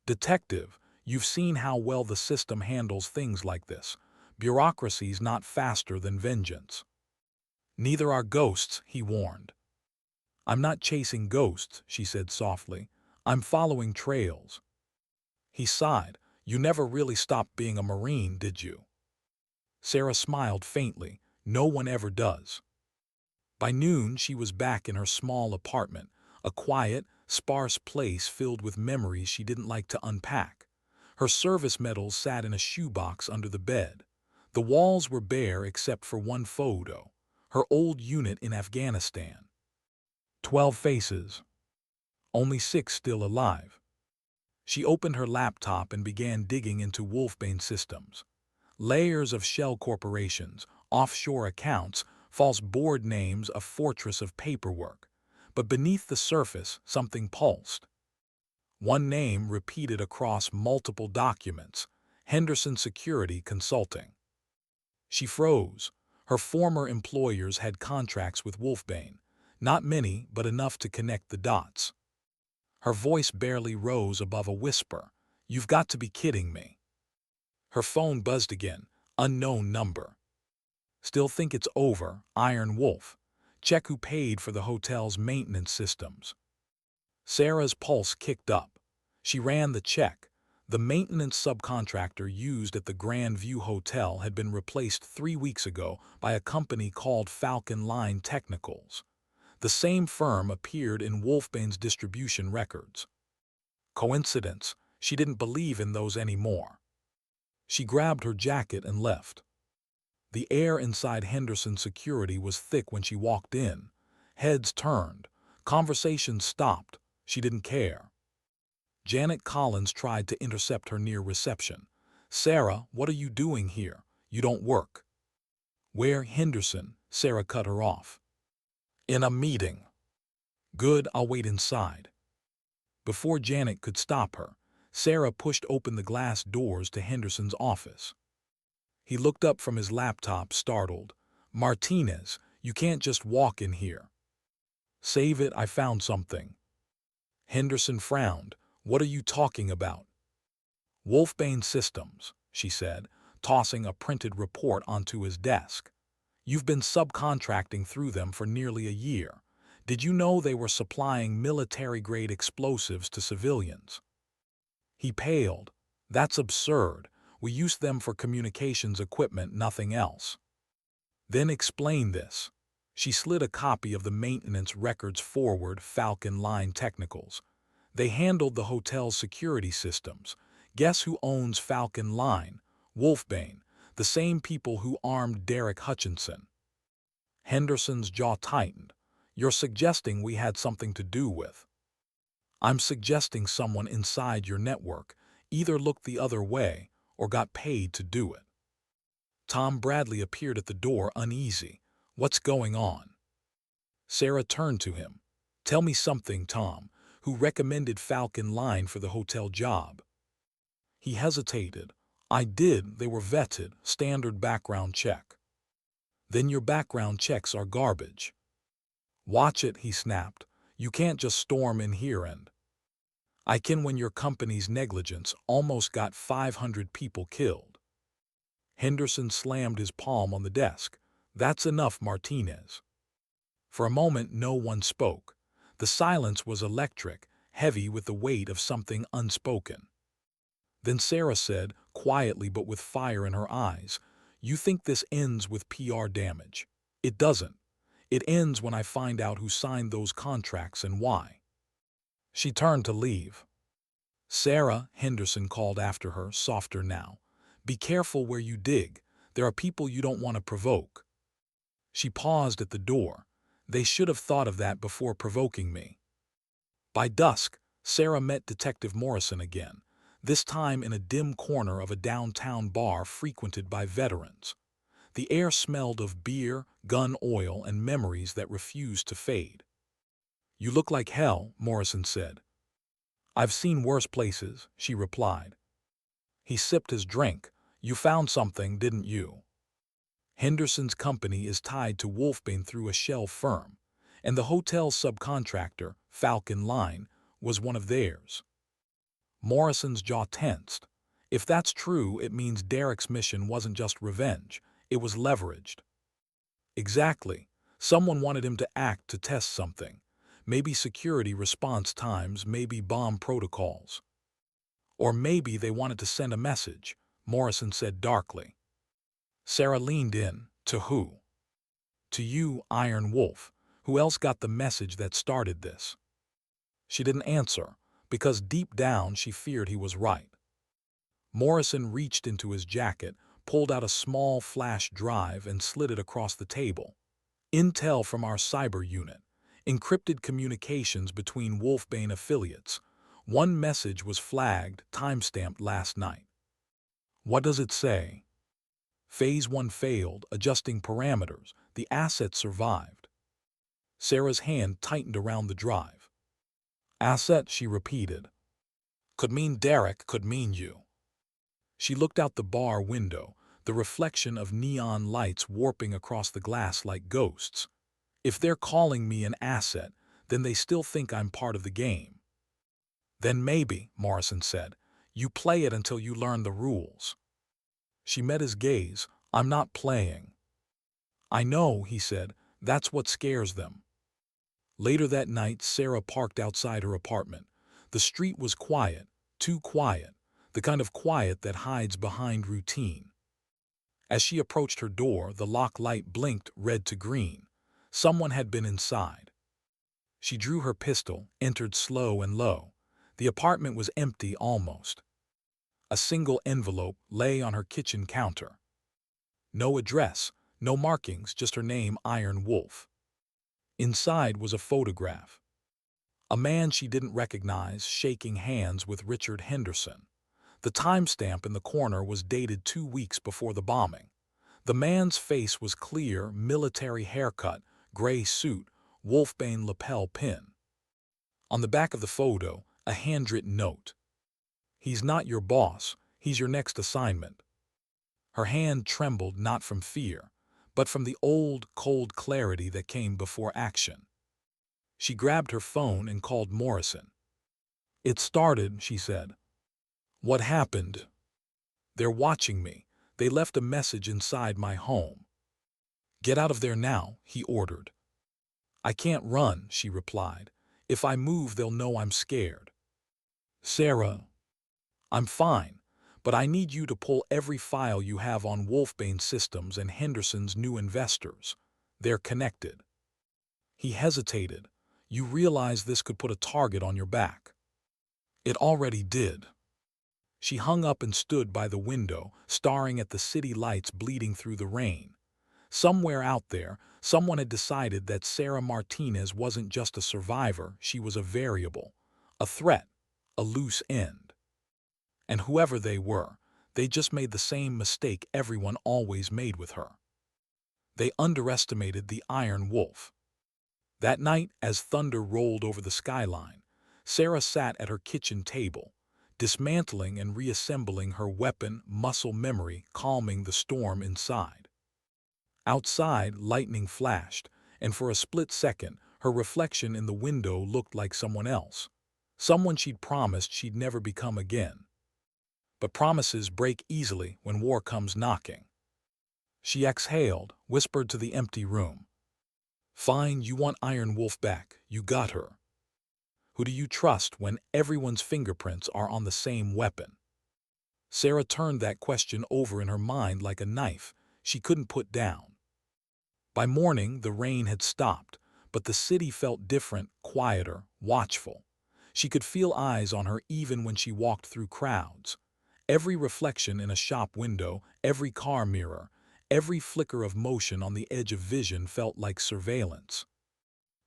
[SPEAKER 1] Detective, you've seen how well the system handles things like this. Bureaucracy's not faster than vengeance. Neither are ghosts, he warned. I'm not chasing ghosts, she said softly. I'm following trails. He sighed. You never really stopped being a Marine, did you? Sarah smiled faintly. No one ever does. By noon, she was back in her small apartment, a quiet, sparse place filled with memories she didn't like to unpack. Her service medals sat in a shoebox under the bed. The walls were bare except for one photo, her old unit in Afghanistan. 12 faces, only 6 still alive. She opened her laptop and began digging into Wolfbane systems. Layers of shell corporations, offshore accounts, false board names, a fortress of paperwork. But beneath the surface, something pulsed. One name repeated across multiple documents: Henderson Security Consulting. She froze. Her former employers had contracts with Wolfbane. Not many, but enough to connect the dots. Her voice barely rose above a whisper. "You've got to be kidding me." Her phone buzzed again. Unknown number. "Still think it's over, Iron Wolf. Check who paid for the hotel's maintenance systems." Sarah's pulse kicked up. She ran the check. The maintenance subcontractor used at the Grand View Hotel had been replaced 3 weeks ago by a company called Falcon Line Technicals. The same firm appeared in Wolfbane's distribution records. Coincidence? She didn't believe in those anymore. She grabbed her jacket and left. The air inside Henderson Security was thick when she walked in. Heads turned. Conversations stopped. She didn't care. Janet Collins tried to intercept her near reception. "Sarah, what are you doing here? You don't work." "Where, Henderson?" Sarah cut her off. "In a meeting." "Good, I'll wait inside." Before Janet could stop her, Sarah pushed open the glass doors to Henderson's office. He looked up from his laptop, startled. "Martinez, you can't just walk in here." "Save it, I found something." Henderson frowned. "What are you talking about?" "Wolfbane Systems," she said, tossing a printed report onto his desk. "You've been subcontracting through them for nearly a year. Did you know they were supplying military-grade explosives to civilians?" He paled. "That's absurd. We use them for communications equipment, nothing else." "Then explain this." She slid a copy of the maintenance records forward. Falcon Line Technicals. They handled the hotel's security systems. Guess who owns Falcon Line? Wolfbane, the same people who armed Derek Hutchinson. Henderson's jaw tightened. "You're suggesting we had something to do with." "I'm suggesting someone inside your network either looked the other way or got paid to do it." Tom Bradley appeared at the door, uneasy. "What's going on?" Sarah turned to him. "Tell me something, Tom. Who recommended Falcon Line for the hotel job?" He hesitated. "I did. They were vetted. Standard background check." "Then your background checks are garbage." "Watch it," he snapped. "You can't just storm in here and—" "I can when your company's negligence almost got 500 people killed." Henderson slammed his palm on the desk. "That's enough, Martinez." For a moment no one spoke. The silence was electric, heavy with the weight of something unspoken. Then Sarah said, quietly but with fire in her eyes, "You think this ends with PR damage. It doesn't. It ends when I find out who signed those contracts and why." She turned to leave. "Sarah," Henderson called after her, softer now, "be careful where you dig. There are people you don't want to provoke." She paused at the door. "They should have thought of that before provoking me." By dusk, Sarah met Detective Morrison again, this time in a dim corner of a downtown bar frequented by veterans. The air smelled of beer, gun oil, and memories that refused to fade. "You look like hell," Morrison said. "I've seen worse places," she replied. He sipped his drink. "You found something, didn't you?" Henderson's company is tied to Wolfbane through a shell firm, and the hotel's subcontractor, Falcon Line, was one of theirs. Morrison's jaw tensed. If that's true, it means Derek's mission wasn't just revenge, it was leveraged. Exactly. Someone wanted him to act to test something. Maybe security response times, maybe bomb protocols. Or maybe they wanted to send a message, Morrison said darkly. Sarah leaned in. "To who?" To you, Iron Wolf. Who else got the message that started this? She didn't answer, because deep down she feared he was right. Morrison reached into his jacket, pulled out a small flash drive and slid it across the table. Intel from our cyber unit. Encrypted communications between Wolfbane affiliates. One message was flagged, timestamped last night. What does it say? Phase 1 failed, adjusting parameters. The asset survived. Sarah's hand tightened around the drive. Asset, she repeated. Could mean Derek, could mean you. She looked out the bar window, the reflection of neon lights warping across the glass like ghosts. If they're calling me an asset, then they still think I'm part of the game. Then maybe, Morrison said, you play it until you learn the rules. She met his gaze. I'm not playing. I know, he said, that's what scares them. Later that night, Sarah parked outside her apartment. The street was quiet, too quiet, the kind of quiet that hides behind routine. As she approached her door, the lock light blinked red to green. Someone had been inside. She drew her pistol, entered slow and low. The apartment was empty almost. A single envelope lay on her kitchen counter. No address, no markings, just her name, Iron Wolf. Inside was a photograph. A man she didn't recognize shaking hands with Richard Henderson. The timestamp in the corner was dated 2 weeks before the bombing. The man's face was clear, military haircut, gray suit, Wolfbane lapel pin. On the back of the photo, a handwritten note. He's not your boss, he's your next assignment. Her hand trembled not from fear, but from the old, cold clarity that came before action. She grabbed her phone and called Morrison. It started, she said. What happened? They're watching me. They left a message inside my home. Get out of there now, he ordered. I can't run, she replied. If I move, they'll know I'm scared. Sarah, I'm fine, but I need you to pull every file you have on Wolfbane Systems and Henderson's new investors. They're connected. He hesitated. You realize this could put a target on your back. It already did. She hung up and stood by the window, staring at the city lights bleeding through the rain. Somewhere out there, someone had decided that Sarah Martinez wasn't just a survivor, she was a variable, a threat, a loose end. And whoever they were, they just made the same mistake everyone always made with her. They underestimated the Iron Wolf. That night, as thunder rolled over the skyline, Sarah sat at her kitchen table, dismantling and reassembling her weapon, muscle memory calming the storm inside. Outside, lightning flashed, and for a split second, her reflection in the window looked like someone else, someone she'd promised she'd never become again. But promises break easily when war comes knocking. She exhaled, whispered to the empty room. Fine, you want Iron Wolf back, you got her. Who do you trust when everyone's fingerprints are on the same weapon? Sarah turned that question over in her mind like a knife she couldn't put down. By morning, the rain had stopped, but the city felt different, quieter, watchful. She could feel eyes on her even when she walked through crowds. Every reflection in a shop window, every car mirror, every flicker of motion on the edge of vision felt like surveillance.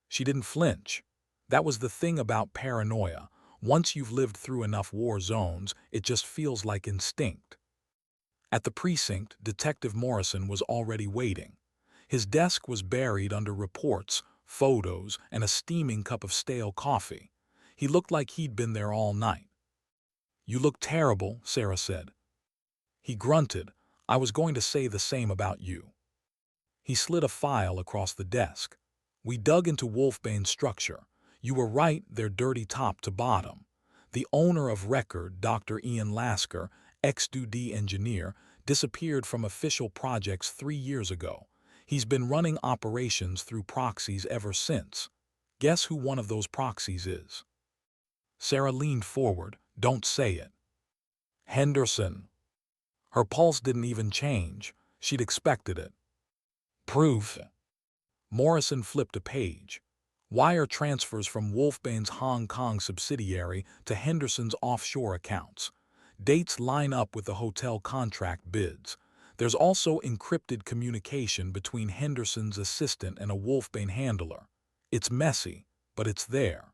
[SPEAKER 1] She didn't flinch. That was the thing about paranoia. Once you've lived through enough war zones, it just feels like instinct. At the precinct, Detective Morrison was already waiting. His desk was buried under reports, photos, and a steaming cup of stale coffee. He looked like he'd been there all night. You look terrible, Sarah said. He grunted. I was going to say the same about you. He slid a file across the desk. We dug into Wolfbane's structure. You were right, they're dirty top to bottom. The owner of record, Dr. Ian Lasker, ex-Duty engineer, disappeared from official projects 3 years ago. He's been running operations through proxies ever since. Guess who one of those proxies is? Sarah leaned forward. Don't say it. Henderson. Her pulse didn't even change. She'd expected it. Proof. Morrison flipped a page. Wire transfers from Wolfbane's Hong Kong subsidiary to Henderson's offshore accounts. Dates line up with the hotel contract bids. There's also encrypted communication between Henderson's assistant and a Wolfbane handler. It's messy, but it's there.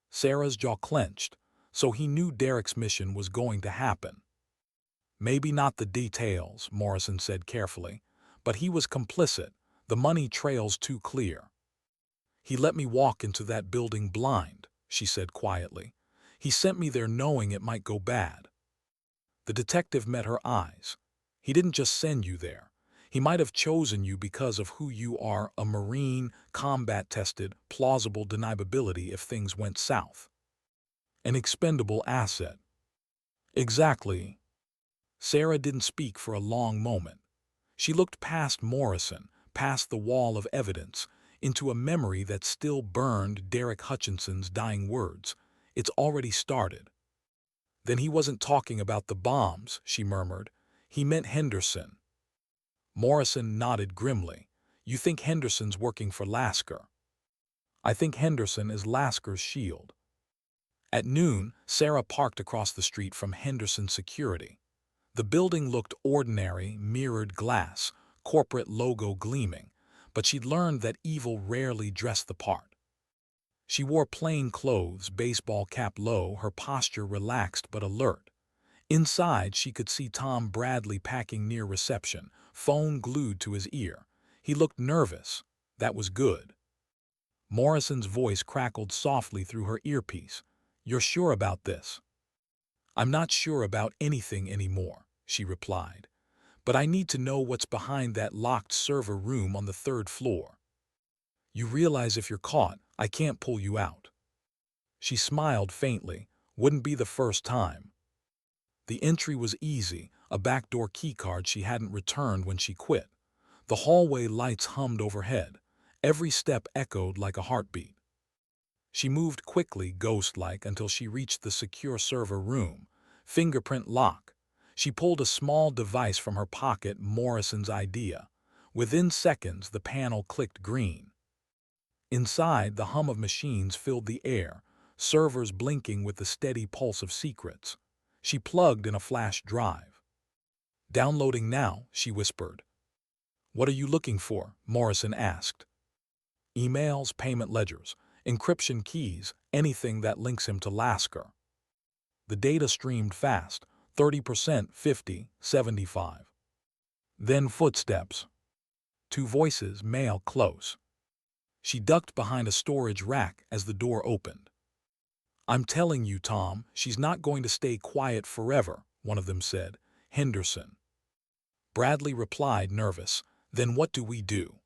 [SPEAKER 1] Sarah's jaw clenched, so he knew Derek's mission was going to happen. Maybe not the details, Morrison said carefully, but he was complicit. The money trail's too clear. He let me walk into that building blind, she said quietly. He sent me there knowing it might go bad. The detective met her eyes. He didn't just send you there. He might have chosen you because of who you are, a Marine, combat-tested, plausible deniability if things went south. An expendable asset. Exactly. Sarah didn't speak for a long moment. She looked past Morrison, past the wall of evidence, into a memory that still burned Derek Hutchinson's dying words. It's already started. Then he wasn't talking about the bombs, she murmured. He meant Henderson. Morrison nodded grimly. You think Henderson's working for Lasker? I think Henderson is Lasker's shield. At noon, Sarah parked across the street from Henderson Security. The building looked ordinary, mirrored glass, corporate logo gleaming, but she'd learned that evil rarely dressed the part. She wore plain clothes, baseball cap low, her posture relaxed but alert. Inside, she could see Tom Bradley packing near reception, phone glued to his ear. He looked nervous. That was good. Morrison's voice crackled softly through her earpiece. You're sure about this? I'm not sure about anything anymore, she replied. But I need to know what's behind that locked server room on the 3rd floor. You realize if you're caught, I can't pull you out. She smiled faintly. Wouldn't be the first time. The entry was easy, a backdoor keycard she hadn't returned when she quit. The hallway lights hummed overhead. Every step echoed like a heartbeat. She moved quickly, ghost-like, until she reached the secure server room. Fingerprint lock. She pulled a small device from her pocket, Morrison's idea. Within seconds, the panel clicked green. Inside, the hum of machines filled the air, servers blinking with the steady pulse of secrets. She plugged in a flash drive. Downloading now, she whispered. What are you looking for? Morrison asked. Emails, payment ledgers, encryption keys, anything that links him to Lasker. The data streamed fast, 30%, 50, 75. Then footsteps. 2 voices, male, close. She ducked behind a storage rack as the door opened. I'm telling you, Tom, she's not going to stay quiet forever, one of them said. Henderson. Bradley replied, nervous. Then what do we do?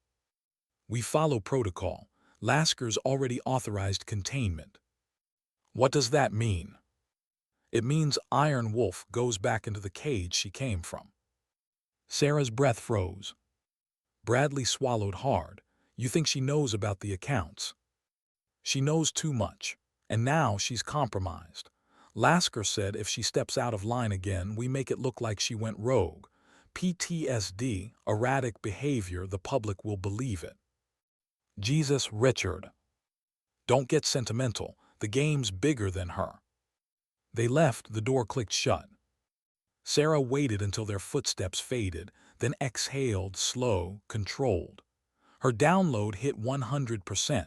[SPEAKER 1] We follow protocol. Lasker's already authorized containment. What does that mean? It means Iron Wolf goes back into the cage she came from. Sarah's breath froze. Bradley swallowed hard. You think she knows about the accounts? She knows too much, and now she's compromised. Lasker said if she steps out of line again, we make it look like she went rogue. PTSD, erratic behavior, the public will believe it. Jesus, Richard. Don't get sentimental. The game's bigger than her. They left, the door clicked shut. Sarah waited until their footsteps faded, then exhaled, slow, controlled. Her download hit 100%.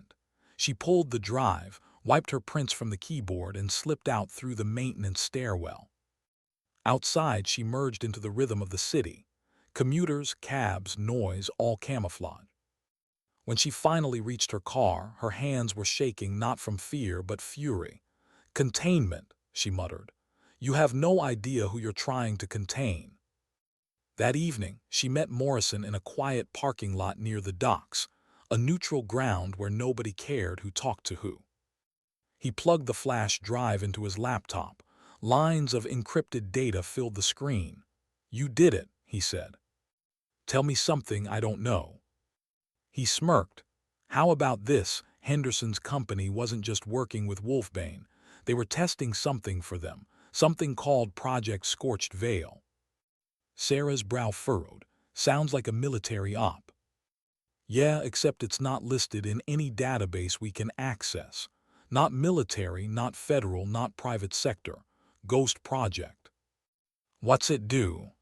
[SPEAKER 1] She pulled the drive, wiped her prints from the keyboard, and slipped out through the maintenance stairwell. Outside, she merged into the rhythm of the city. Commuters, cabs, noise, all camouflage. When she finally reached her car, her hands were shaking not from fear but fury. Containment, she muttered. You have no idea who you're trying to contain. That evening, she met Morrison in a quiet parking lot near the docks, a neutral ground where nobody cared who talked to who. He plugged the flash drive into his laptop. Lines of encrypted data filled the screen. You did it, he said. Tell me something I don't know. He smirked. How about this? Henderson's company wasn't just working with Wolfbane. They were testing something for them, something called Project Scorched Veil. Sarah's brow furrowed. Sounds like a military op. Yeah, except it's not listed in any database we can access. Not military, not federal, not private sector. Ghost project. What's it do?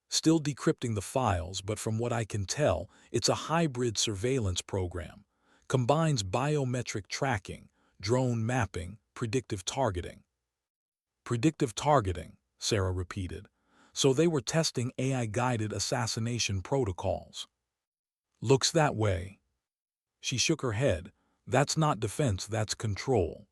[SPEAKER 1] Still decrypting the files, but from what I can tell, it's a hybrid surveillance program. Combines biometric tracking, drone mapping, predictive targeting. Predictive targeting, Sarah repeated. So they were testing AI-guided assassination protocols. Looks that way. She shook her head. That's not defense, that's control.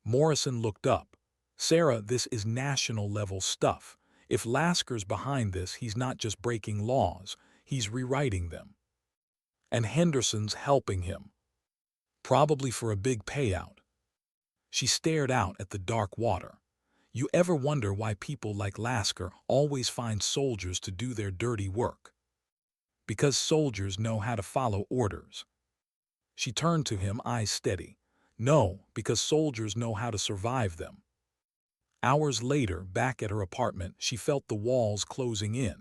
[SPEAKER 1] Morrison looked up. Sarah, this is national-level stuff. If Lasker's behind this, he's not just breaking laws, he's rewriting them. And Henderson's helping him. Probably for a big payout. She stared out at the dark water. You ever wonder why people like Lasker always find soldiers to do their dirty work? Because soldiers know how to follow orders. She turned to him, eyes steady. No, because soldiers know how to survive them. Hours later, back at her apartment, she felt the walls closing in.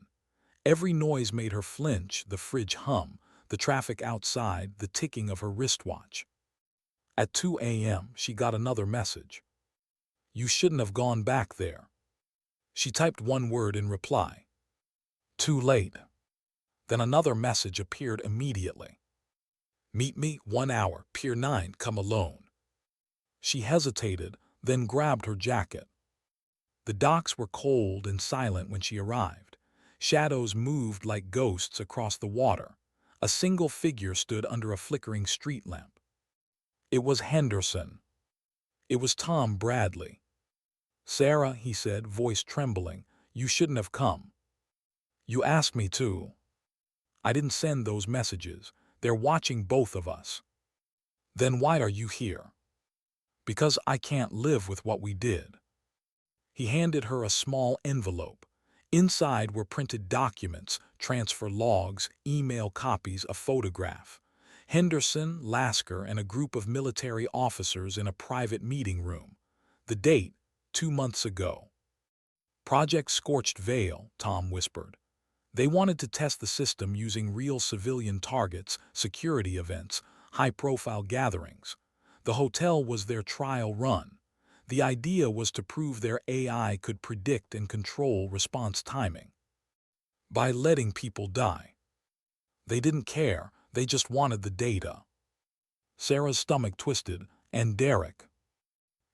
[SPEAKER 1] Every noise made her flinch, the fridge hum, the traffic outside, the ticking of her wristwatch. At 2 a.m., she got another message. You shouldn't have gone back there. She typed one word in reply. Too late. Then another message appeared immediately. Meet me 1 hour, Pier 9, come alone. She hesitated, then grabbed her jacket. The docks were cold and silent when she arrived. Shadows moved like ghosts across the water. A single figure stood under a flickering street lamp. It was Henderson. It was Tom Bradley. Sarah, he said, voice trembling, you shouldn't have come. You asked me to. I didn't send those messages. They're watching both of us. Then why are you here? Because I can't live with what we did. He handed her a small envelope. Inside were printed documents, transfer logs, email copies, a photograph. Henderson, Lasker, and a group of military officers in a private meeting room. The date, 2 months ago. Project Scorched Veil, Tom whispered. They wanted to test the system using real civilian targets, security events, high-profile gatherings. The hotel was their trial run. The idea was to prove their AI could predict and control response timing. By letting people die. They didn't care, they just wanted the data. Sarah's stomach twisted, and Derek.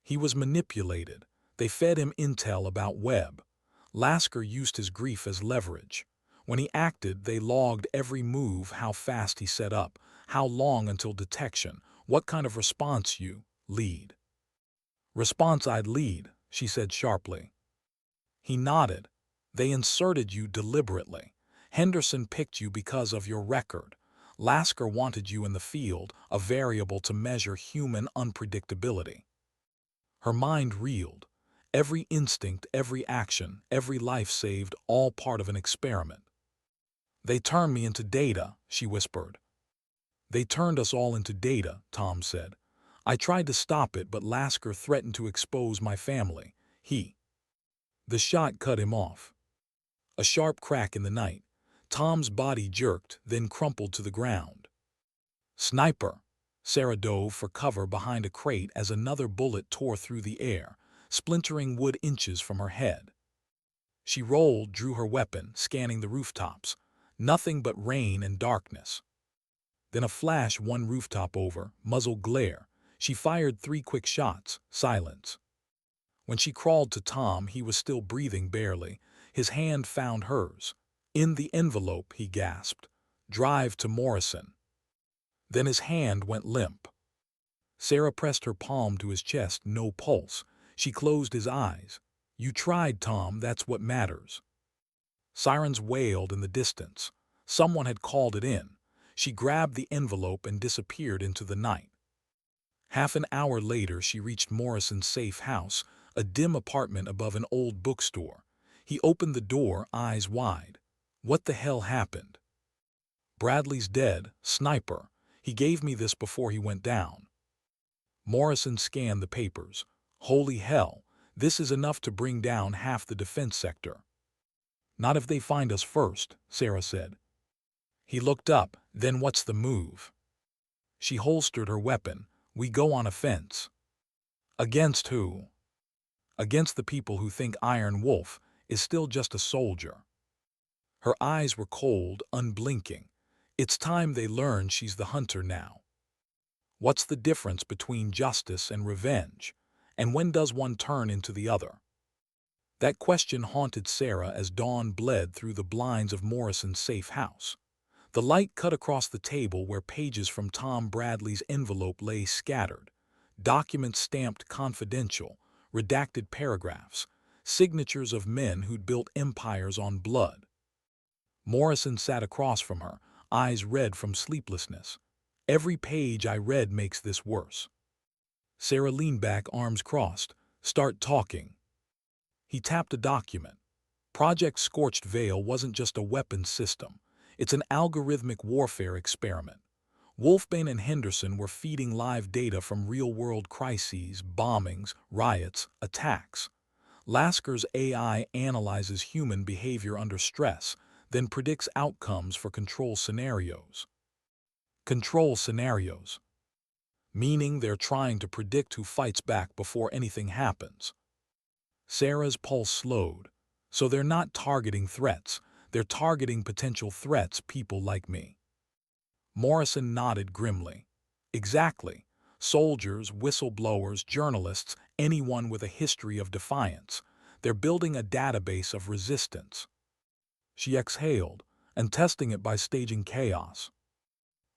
[SPEAKER 1] He was manipulated. They fed him intel about Webb. Lasker used his grief as leverage. When he acted, they logged every move, how fast he set up, how long until detection, what kind of response you lead. Response I'd lead, she said sharply. He nodded. They inserted you deliberately. Henderson picked you because of your record. Lasker wanted you in the field, a variable to measure human unpredictability. Her mind reeled. Every instinct, every action, every life saved, all part of an experiment. They turned me into data, she whispered. They turned us all into data, Tom said. I tried to stop it, but Lasker threatened to expose my family. The shot cut him off. A sharp crack in the night. Tom's body jerked, then crumpled to the ground. Sniper! Sarah dove for cover behind a crate as another bullet tore through the air, splintering wood inches from her head. She rolled, drew her weapon, scanning the rooftops. Nothing but rain and darkness. Then a flash, one rooftop over, muzzle glare. She fired 3 quick shots, silence. When she crawled to Tom, he was still breathing barely. His hand found hers. In the envelope, he gasped. Drive to Morrison. Then his hand went limp. Sarah pressed her palm to his chest, no pulse. She closed his eyes. You tried, Tom, that's what matters. Sirens wailed in the distance. Someone had called it in. She grabbed the envelope and disappeared into the night. Half an hour later, she reached Morrison's safe house, a dim apartment above an old bookstore. He opened the door, eyes wide. What the hell happened? Bradley's dead, sniper. He gave me this before he went down. Morrison scanned the papers. Holy hell, this is enough to bring down half the defense sector. Not if they find us first, Sarah said. He looked up. Then what's the move? She holstered her weapon. We go on offense. Against who? Against the people who think Iron Wolf is still just a soldier. Her eyes were cold, unblinking. It's time they learn she's the hunter now. What's the difference between justice and revenge? And when does one turn into the other? That question haunted Sarah as dawn bled through the blinds of Morrison's safe house. The light cut across the table where pages from Tom Bradley's envelope lay scattered. Documents stamped confidential, redacted paragraphs, signatures of men who'd built empires on blood. Morrison sat across from her, eyes red from sleeplessness. Every page I read makes this worse. Sarah leaned back, arms crossed. Start talking. He tapped a document. Project Scorched Veil wasn't just a weapons system. It's an algorithmic warfare experiment. Wolfbane and Henderson were feeding live data from real-world crises, bombings, riots, attacks. Lasker's AI analyzes human behavior under stress, then predicts outcomes for control scenarios. Control scenarios. Meaning they're trying to predict who fights back before anything happens. Sarah's pulse slowed. So they're not targeting threats. They're targeting potential threats, people like me. Morrison nodded grimly. Exactly. Soldiers, whistleblowers, journalists, anyone with a history of defiance. They're building a database of resistance. She exhaled, and testing it by staging chaos.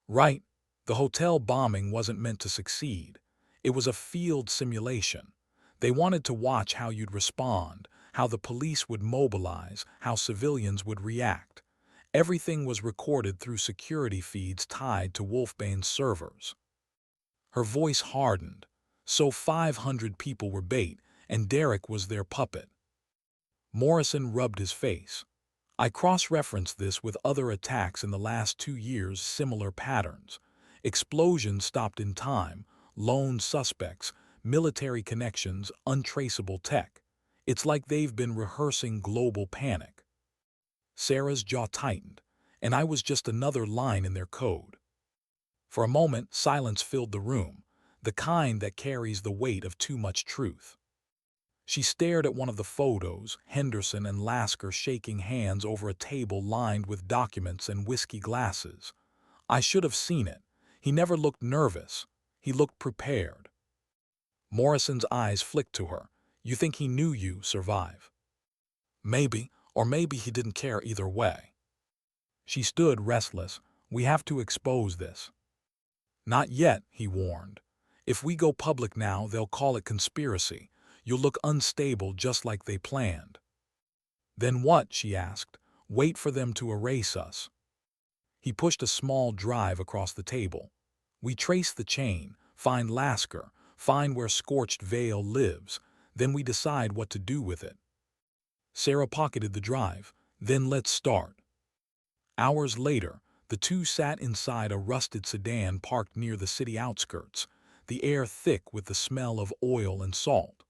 [SPEAKER 1] Right, the hotel bombing wasn't meant to succeed. It was a field simulation. They wanted to watch how you'd respond, how the police would mobilize, how civilians would react. Everything was recorded through security feeds tied to Wolfbane's servers. Her voice hardened. So 500 people were bait, and Derek was their puppet. Morrison rubbed his face. I cross-referenced this with other attacks in the last 2 years, similar patterns. Explosions stopped in time, lone suspects, military connections, untraceable tech. It's like they've been rehearsing global panic. Sarah's jaw tightened, and I was just another line in their code. For a moment, silence filled the room, the kind that carries the weight of too much truth. She stared at one of the photos, Henderson and Lasker shaking hands over a table lined with documents and whiskey glasses. I should have seen it. He never looked nervous. He looked prepared. Morrison's eyes flicked to her. You think he knew you survive? Maybe, or maybe he didn't care either way. She stood restless. We have to expose this. Not yet, he warned. If we go public now, they'll call it conspiracy. You'll look unstable just like they planned. Then what? She asked. Wait for them to erase us. He pushed a small drive across the table. We trace the chain, find Lasker, find where Scorched Veil lives, then we decide what to do with it. Sarah pocketed the drive. Then let's start. Hours later, the two sat inside a rusted sedan parked near the city outskirts, the air thick with the smell of oil and salt.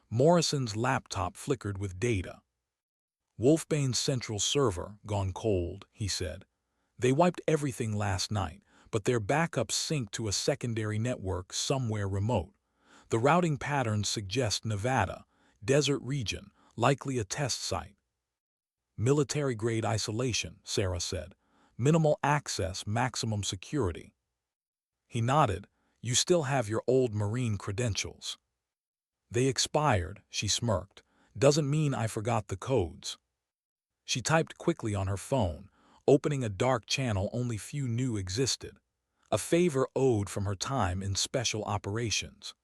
[SPEAKER 1] Morrison's laptop flickered with data. Wolfbane's central server gone cold, he said. They wiped everything last night, but their backups synced to a secondary network somewhere remote. The routing patterns suggest Nevada, desert region, likely a test site. Military-grade isolation, Sarah said. Minimal access, maximum security. He nodded. You still have your old Marine credentials. They expired, she smirked. Doesn't mean I forgot the codes. She typed quickly on her phone, opening a dark channel only few knew existed. A favor owed from her time in special operations.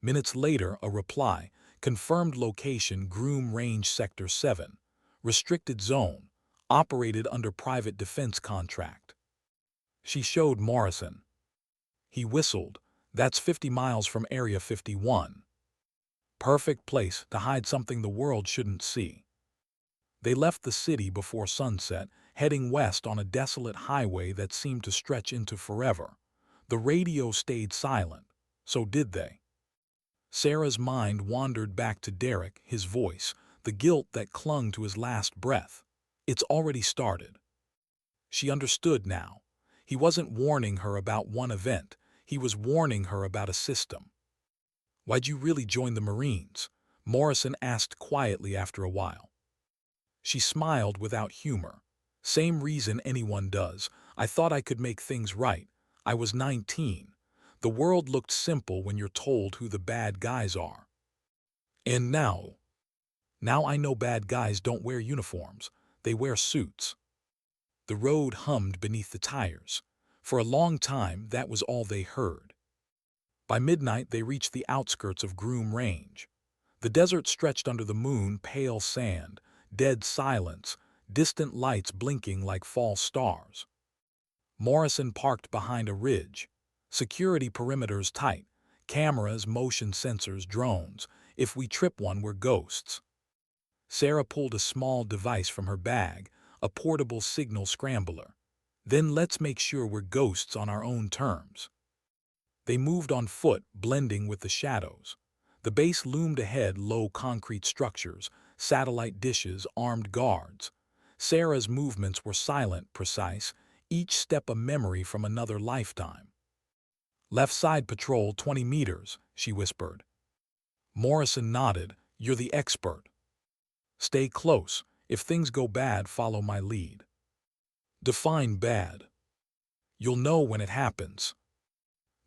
[SPEAKER 1] Minutes later, a reply. Confirmed location Groom Range Sector 7. Restricted zone. Operated under private defense contract. She showed Morrison. He whistled. That's 50 miles from Area 51. Perfect place to hide something the world shouldn't see. They left the city before sunset, heading west on a desolate highway that seemed to stretch into forever. The radio stayed silent. So did they. Sarah's mind wandered back to Derek, his voice, the guilt that clung to his last breath. It's already started. She understood now. He wasn't warning her about one event, he was warning her about a system. "Why'd you really join the Marines?" Morrison asked quietly after a while. She smiled without humor. "Same reason anyone does. I thought I could make things right. I was 19. The world looked simple when you're told who the bad guys are. And now I know bad guys don't wear uniforms. They wear suits." The road hummed beneath the tires. For a long time, that was all they heard. By midnight, they reached the outskirts of Groom Range. The desert stretched under the moon, pale sand, dead silence, distant lights blinking like false stars. Morrison parked behind a ridge. Security perimeters tight. Cameras, motion sensors, drones. If we trip one, we're ghosts. Sarah pulled a small device from her bag, a portable signal scrambler. "Then let's make sure we're ghosts on our own terms." They moved on foot, blending with the shadows. The base loomed ahead, low concrete structures, satellite dishes, armed guards. Sarah's movements were silent, precise, each step a memory from another lifetime. "Left side patrol 20 meters, she whispered. Morrison nodded. "You're the expert. Stay close. If things go bad, follow my lead." "Define bad." "You'll know when it happens."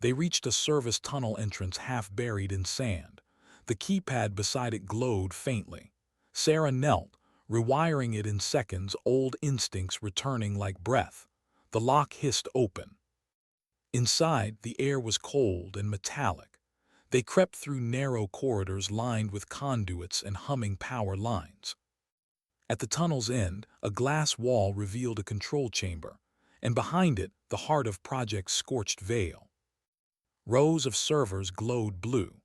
[SPEAKER 1] They reached a service tunnel entrance half buried in sand. The keypad beside it glowed faintly. Sarah knelt, rewiring it in seconds, old instincts returning like breath. The lock hissed open. Inside, the air was cold and metallic. They crept through narrow corridors lined with conduits and humming power lines. At the tunnel's end, a glass wall revealed a control chamber, and behind it, the heart of Project Scorched Veil. Rows of servers glowed blue.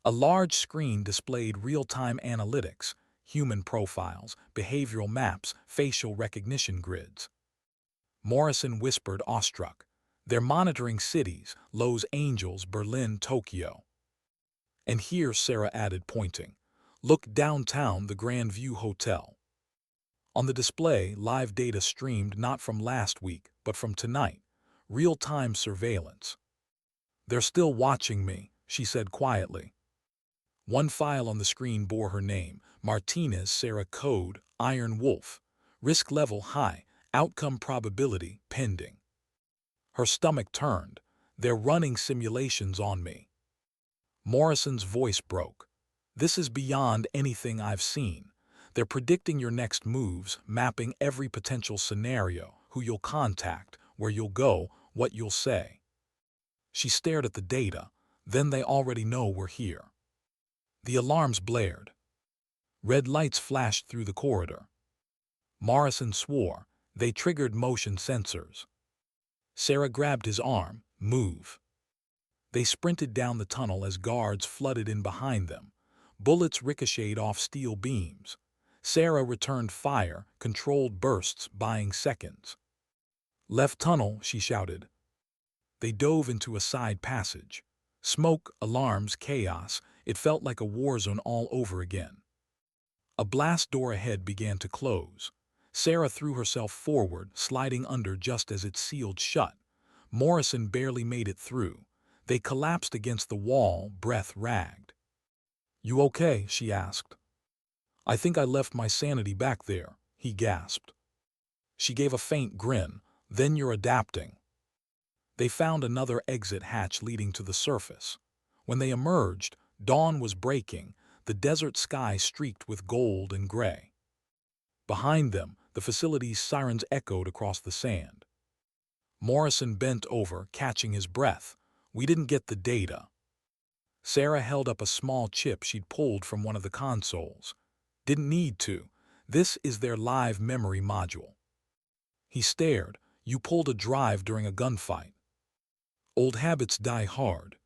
[SPEAKER 1] A large screen displayed real-time analytics, human profiles, behavioral maps, facial recognition grids. Morrison whispered, awestruck. "They're monitoring cities, Los Angeles, Berlin, Tokyo." "And here," Sarah added, pointing. "Look downtown, the Grand View Hotel." On the display, live data streamed not from last week, but from tonight. Real-time surveillance. "They're still watching me," she said quietly. One file on the screen bore her name, Martinez. Sarah code, Iron Wolf. Risk level high, outcome probability pending. Her stomach turned. "They're running simulations on me." Morrison's voice broke. "This is beyond anything I've seen. They're predicting your next moves, mapping every potential scenario, who you'll contact, where you'll go, what you'll say." She stared at the data. "Then they already know we're here." The alarms blared. Red lights flashed through the corridor. Morrison swore. They triggered motion sensors. Sarah grabbed his arm. "Move." They sprinted down the tunnel as guards flooded in behind them. Bullets ricocheted off steel beams. Sarah returned fire, controlled bursts, buying seconds. "Left tunnel," she shouted. They dove into a side passage. Smoke, alarms, chaos. It felt like a war zone all over again. A blast door ahead began to close. Sarah threw herself forward, sliding under just as it sealed shut. Morrison barely made it through. They collapsed against the wall, breath ragged. "You okay?" she asked. "I think I left my sanity back there," he gasped. She gave a faint grin. "Then you're adapting." They found another exit hatch leading to the surface. When they emerged, dawn was breaking, the desert sky streaked with gold and gray. Behind them, the facility's sirens echoed across the sand. Morrison bent over, catching his breath. "We didn't get the data." Sarah held up a small chip she'd pulled from one of the consoles. "Didn't need to. This is their live memory module." He stared. "You pulled a drive during a gunfight." "Old habits die hard."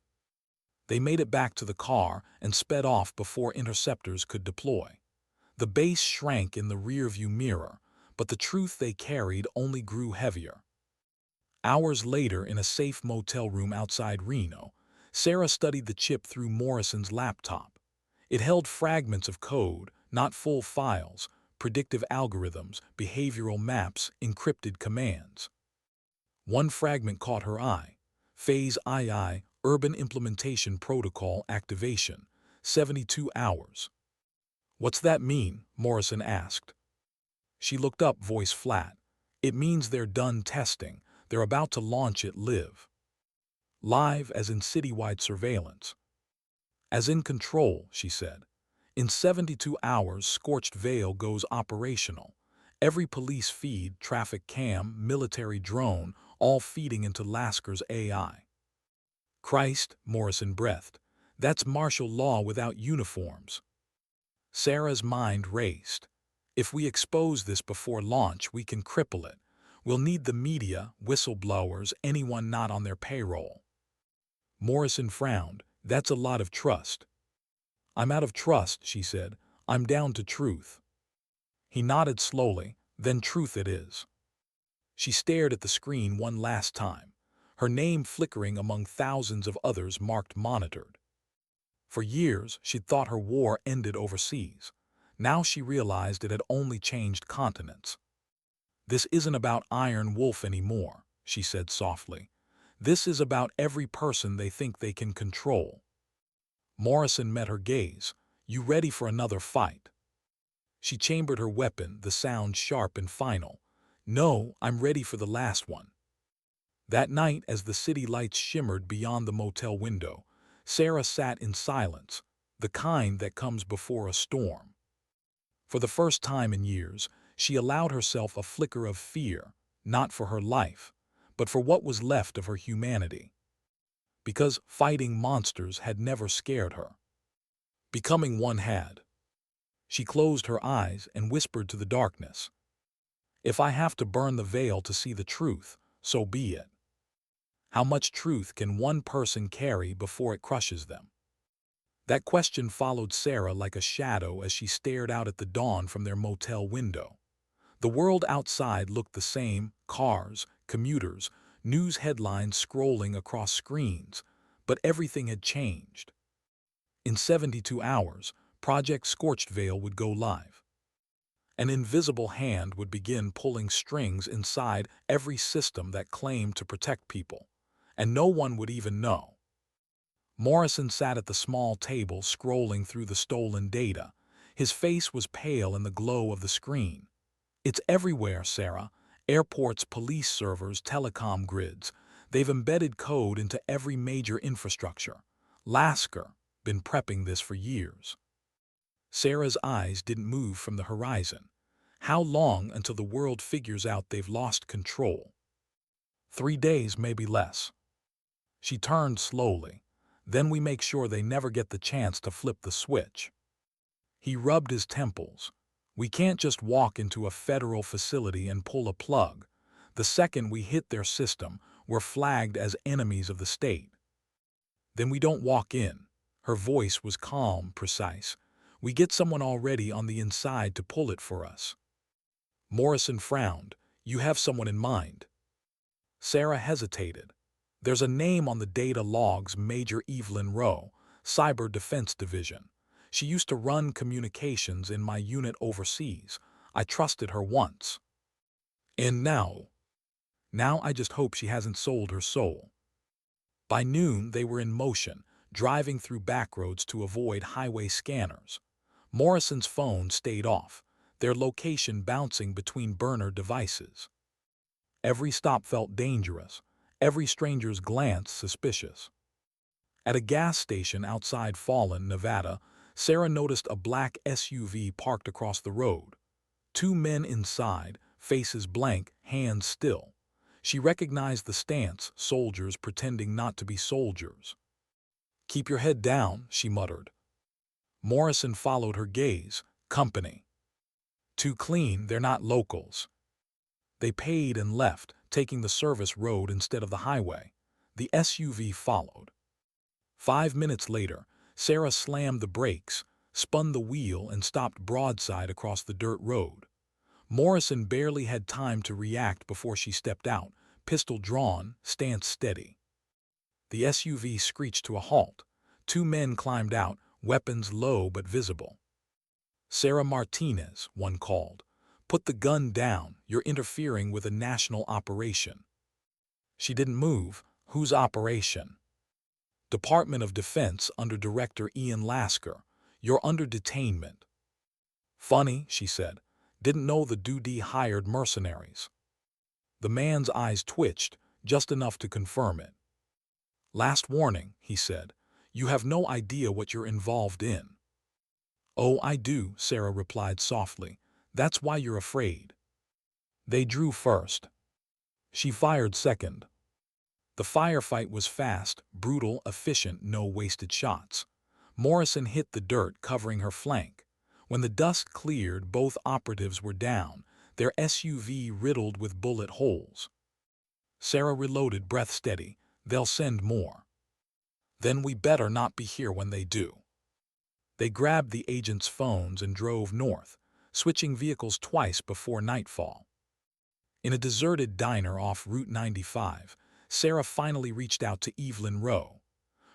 [SPEAKER 1] They made it back to the car and sped off before interceptors could deploy. The base shrank in the rearview mirror, but the truth they carried only grew heavier. Hours later, in a safe motel room outside Reno, Sarah studied the chip through Morrison's laptop. It held fragments of code, not full files, predictive algorithms, behavioral maps, encrypted commands. One fragment caught her eye. Phase II, Urban Implementation Protocol Activation, 72 hours. What's that mean? Morrison asked. She looked up, voice flat. It means they're done testing. They're about to launch it live as in citywide surveillance. As in control, she said. In 72 hours, Scorched Vale goes operational. Every police feed, traffic cam, military drone, all feeding into Lasker's AI. Christ, Morrison breathed. That's martial law without uniforms. Sarah's mind raced. If we expose this before launch, we can cripple it. We'll need the media, whistleblowers, anyone not on their payroll. Morrison frowned. That's a lot of trust. I'm out of trust, she said. I'm down to truth. He nodded slowly. Then truth it is. She stared at the screen one last time, her name flickering among thousands of others marked monitored. For years, she'd thought her war ended overseas. Now she realized it had only changed continents. This isn't about Iron Wolf anymore, she said softly. This is about every person they think they can control. Morrison met her gaze. You ready for another fight? She chambered her weapon, the sound sharp and final. No, I'm ready for the last one. That night, as the city lights shimmered beyond the motel window, Sarah sat in silence, the kind that comes before a storm. For the first time in years, she allowed herself a flicker of fear, not for her life, but for what was left of her humanity. Because fighting monsters had never scared her. Becoming one had. She closed her eyes and whispered to the darkness. If I have to burn the veil to see the truth, so be it. How much truth can one person carry before it crushes them? That question followed Sarah like a shadow as she stared out at the dawn from their motel window. The world outside looked the same, cars, commuters, news headlines scrolling across screens, but everything had changed. In 72 hours, Project Scorched Vale would go live. An invisible hand would begin pulling strings inside every system that claimed to protect people, and no one would even know. Morrison sat at the small table scrolling through the stolen data. His face was pale in the glow of the screen. It's everywhere, Sarah. Airports, police servers, telecom grids. They've embedded code into every major infrastructure. Lasker, been prepping this for years. Sarah's eyes didn't move from the horizon. How long until the world figures out they've lost control? 3 days, maybe less. She turned slowly. Then we make sure they never get the chance to flip the switch. He rubbed his temples. We can't just walk into a federal facility and pull a plug. The second we hit their system, we're flagged as enemies of the state. Then we don't walk in. Her voice was calm, precise. We get someone already on the inside to pull it for us. Morrison frowned. You have someone in mind. Sarah hesitated. There's a name on the data logs, Major Evelyn Rowe, Cyber Defense Division. She used to run communications in my unit overseas. I trusted her once. And now I just hope she hasn't sold her soul. By noon, they were in motion, driving through backroads to avoid highway scanners. Morrison's phone stayed off, their location bouncing between burner devices. Every stop felt dangerous, every stranger's glance suspicious. At a gas station outside Fallon, Nevada, Sarah noticed a black SUV parked across the road. 2 men inside, faces blank, hands still. She recognized the stance, soldiers pretending not to be soldiers. Keep your head down, she muttered. Morrison followed her gaze. Company. Too clean, they're not locals. They paid and left, taking the service road instead of the highway. The SUV followed. 5 minutes later, Sarah slammed the brakes, spun the wheel, and stopped broadside across the dirt road. Morrison barely had time to react before she stepped out, pistol drawn, stance steady. The SUV screeched to a halt. 2 men climbed out, weapons low but visible. Sarah Martinez, one called. Put the gun down, you're interfering with a national operation. She didn't move. Whose operation? Department of Defense under Director Ian Lasker. You're under detainment. Funny, she said. Didn't know the duty hired mercenaries. The man's eyes twitched, just enough to confirm it. Last warning, he said. You have no idea what you're involved in. Oh, I do, Sarah replied softly. That's why you're afraid. They drew first. She fired second. The firefight was fast, brutal, efficient, no wasted shots. Morrison hit the dirt covering her flank. When the dust cleared, both operatives were down, their SUV riddled with bullet holes. Sarah reloaded, breath steady. They'll send more. Then we better not be here when they do. They grabbed the agents' phones and drove north, switching vehicles twice before nightfall. In a deserted diner off Route 95, Sarah finally reached out to Evelyn Rowe.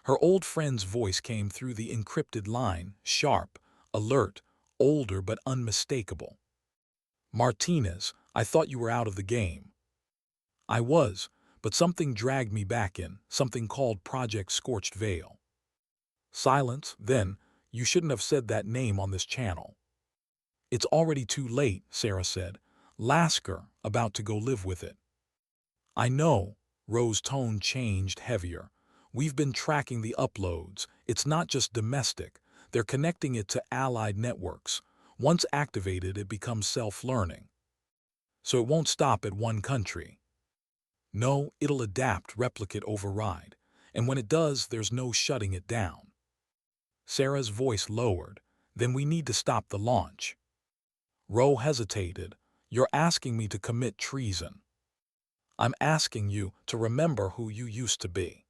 [SPEAKER 1] Her old friend's voice came through the encrypted line, sharp, alert, older but unmistakable. Martinez, I thought you were out of the game. I was, but something dragged me back in, something called Project Scorched Veil. Silence, then, you shouldn't have said that name on this channel. It's already too late, Sarah said. Lasker, about to go live with it. I know, Rose's tone changed heavier. We've been tracking the uploads. It's not just domestic. They're connecting it to allied networks. Once activated, it becomes self-learning. So it won't stop at one country. No, it'll adapt, replicate, override. And when it does, there's no shutting it down. Sarah's voice lowered. Then we need to stop the launch. Rowe hesitated. You're asking me to commit treason. I'm asking you to remember who you used to be.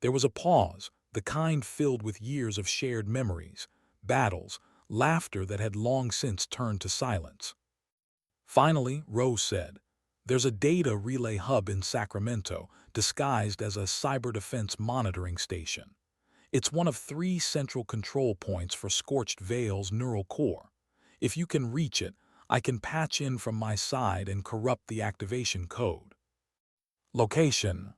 [SPEAKER 1] There was a pause, the kind filled with years of shared memories, battles, laughter that had long since turned to silence. Finally, Rose said, there's a data relay hub in Sacramento disguised as a cyber defense monitoring station. It's one of 3 central control points for Scorched Veil's neural core. If you can reach it, I can patch in from my side and corrupt the activation code. Location.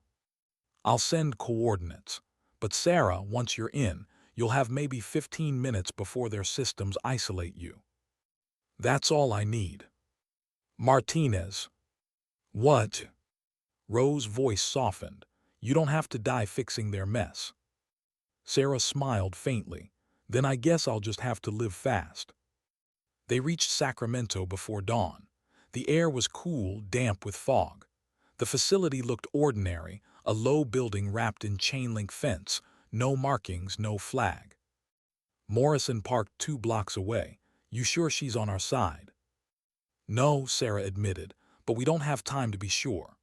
[SPEAKER 1] I'll send coordinates. But Sarah, once you're in, you'll have maybe 15 minutes before their systems isolate you. That's all I need. Martinez. What? Rose's voice softened. You don't have to die fixing their mess. Sarah smiled faintly. Then I guess I'll just have to live fast. They reached Sacramento before dawn. The air was cool, damp with fog. The facility looked ordinary, a low building wrapped in chain-link fence, no markings, no flag. Morrison parked 2 blocks away. You sure she's on our side? No, Sarah admitted, but we don't have time to be sure.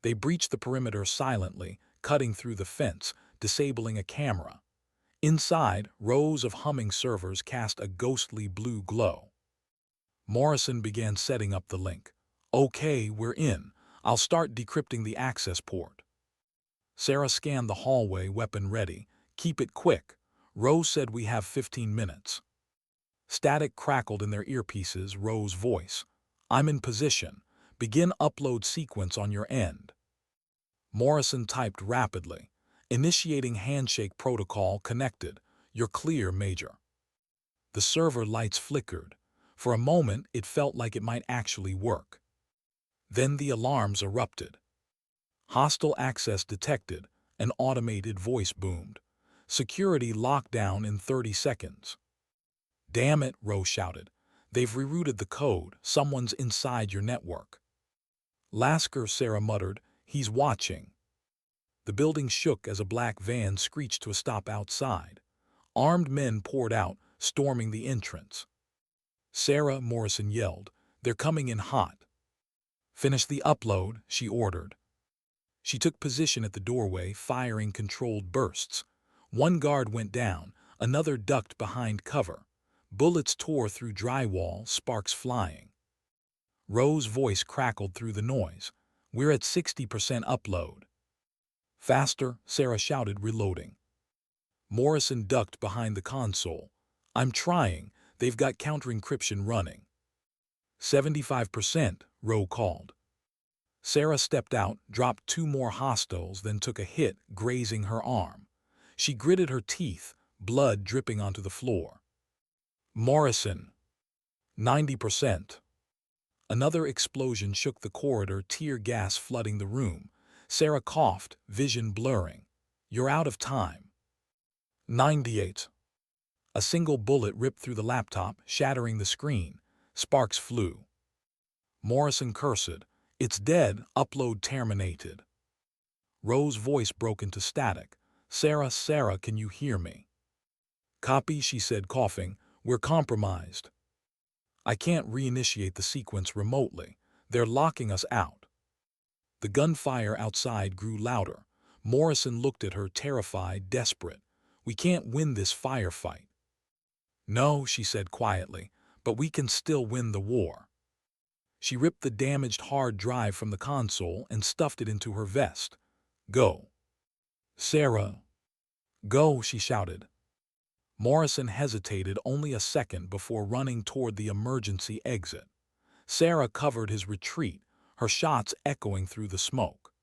[SPEAKER 1] They breached the perimeter silently, cutting through the fence, disabling a camera. Inside, rows of humming servers cast a ghostly blue glow. Morrison began setting up the link. Okay, we're in. I'll start decrypting the access port. Sarah scanned the hallway, weapon ready. Keep it quick. Rose said we have 15 minutes. Static crackled in their earpieces, Rose's voice. I'm in position. Begin upload sequence on your end. Morrison typed rapidly. Initiating handshake protocol connected. You're clear, Major. The server lights flickered. For a moment, it felt like it might actually work. Then the alarms erupted. Hostile access detected. An automated voice boomed. Security lockdown in 30 seconds. Damn it, Rose shouted. They've rerouted the code. Someone's inside your network. Lasker, Sarah muttered. He's watching. The building shook as a black van screeched to a stop outside. Armed men poured out, storming the entrance. Sarah, Morrison yelled. They're coming in hot. Finish the upload, she ordered. She took position at the doorway, firing controlled bursts. One guard went down, another ducked behind cover. Bullets tore through drywall, sparks flying. Rose's voice crackled through the noise. We're at 60% upload. Faster, Sarah shouted, reloading. Morrison ducked behind the console. I'm trying. They've got counter-encryption running. 75%, Rowe called. Sarah stepped out, dropped 2 more hostiles, then took a hit, grazing her arm. She gritted her teeth, blood dripping onto the floor. Morrison. 90%. Another explosion shook the corridor, tear gas flooding the room. Sarah coughed, vision blurring. You're out of time. 98. A single bullet ripped through the laptop, shattering the screen. Sparks flew. Morrison cursed. It's dead, upload terminated. Rowe's voice broke into static. Sarah, can you hear me? Copy, she said, coughing. We're compromised. I can't reinitiate the sequence remotely. They're locking us out. The gunfire outside grew louder. Morrison looked at her, terrified, desperate. We can't win this firefight. No, she said quietly, but we can still win the war. She ripped the damaged hard drive from the console and stuffed it into her vest. Go. Sarah. Go, she shouted. Morrison hesitated only a second before running toward the emergency exit. Sarah covered his retreat, her shots echoing through the smoke.